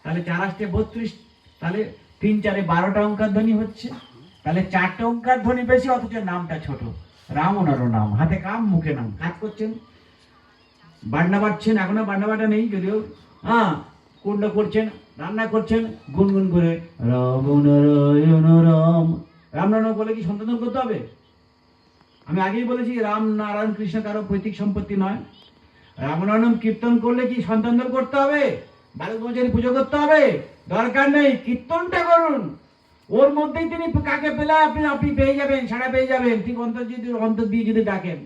তাহলে 4 8 32, তাহলে 3 4 12টা ওঙ্কার ধ্বনি হচ্ছে। তাহলে 4টে ওঙ্কার ধ্বনি বেশি, অথচ নামটা ছোট। রাম নারায়ণ নাম, হাতে কাম মুখে নাম। কাজ করছেন, বান্না বাটছেন, এখনো বান্না বাটা নেই যদিও, কুণ্ড করছেন, রান্না করছেন, গুনগুন করে রাম নারায়ণ রাম। রাম নারায়ণ বলে কি সন্তান করতে হবে? আমি আগেই বলেছি, রাম নারায়ণ কৃষ্ণ কারো পৈতৃক সম্পত্তি নয়। রাম নারায়ণ কীর্তন করলে কি সন্তান করতে হবে? বালক ব্রহ্মচারী পুজো করতে হবে? দরকার নেই, কীর্তনটা করুন। ওর মধ্যেই তিনি কাকে পেলে আপনি পেয়ে যাবেন, সাড়া পেয়ে যাবেন, ঠিক অন্তর দিয়ে যদি ডাকেন।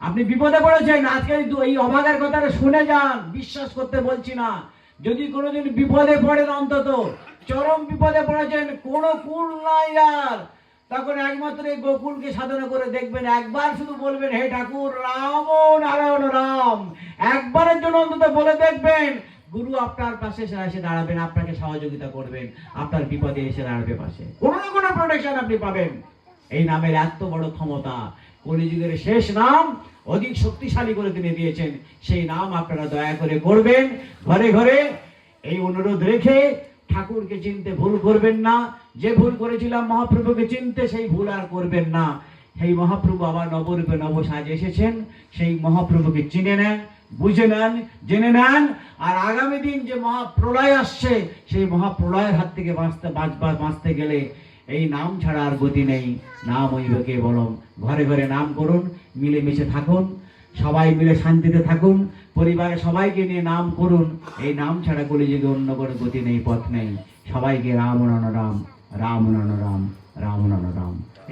আপনি বিপদে পড়েছেন, আজকে এই অভাগার কথাটা শুনে যান, বিশ্বাস করতে বলছি না। যদি কোনোদিন বিপদে পড়েন, অন্তত চরম বিপদে পড়েছেন, কোনো কুল নাই আর, তখন একমাত্র এই গোকুলকে সাধনা করে দেখবেন, একবার শুধু বলবেন, হে ঠাকুর রাম নারায়ণ রাম, একবারের জন্য অন্তত বলে দেখবেন, গুরু আপনার পাশে এসে দাঁড়াবেন, আপনাকে সহযোগিতা করবেন, আপনার বিপদে এসে দাঁড়াবে পাশে, কোনো না কোনো প্রোটেকশন আপনি পাবেন। এই নামের এত বড় ক্ষমতা, কলিযুগের শেষ নাম অধিক শক্তিশালী করে তিনি দিয়েছেন, সেই নাম আপনারা দয়া করে করবেন। ঘরে ঘরে এই অনুরোধ রেখে ঠাকুরকে চিনতে ভুল করবেন না, যে ভুল করেছিলাম মহাপ্রভুকে চিনতে, সেই ভুল আর করবেন না। সেই মহাপ্রভু আবার নবরূপে নবসাজে এসেছেন, সেই মহাপ্রভুকে চিনে নেন, বুঝে নেন, জেনে নেন। আর আগামী দিন যে মহাপ্রলয় আসছে, সেই মহাপ্রলয়ের হাত থেকে বাঁচতে গেলে এই নাম ছাড়া আর গতি নেই। নাম হইব কেবলম। ঘরে ঘরে নাম করুন, মিলেমিশে থাকুন, সবাই মিলে শান্তিতে থাকুন, পরিবারের সবাইকে নিয়ে নাম করুন। এই নাম ছাড়া কলিযুগে অন্য কোনো গতি নেই, পথ নেই। সবাইকে রাম নাম রাম, রাম নাম রাম, রাম নাম রাম।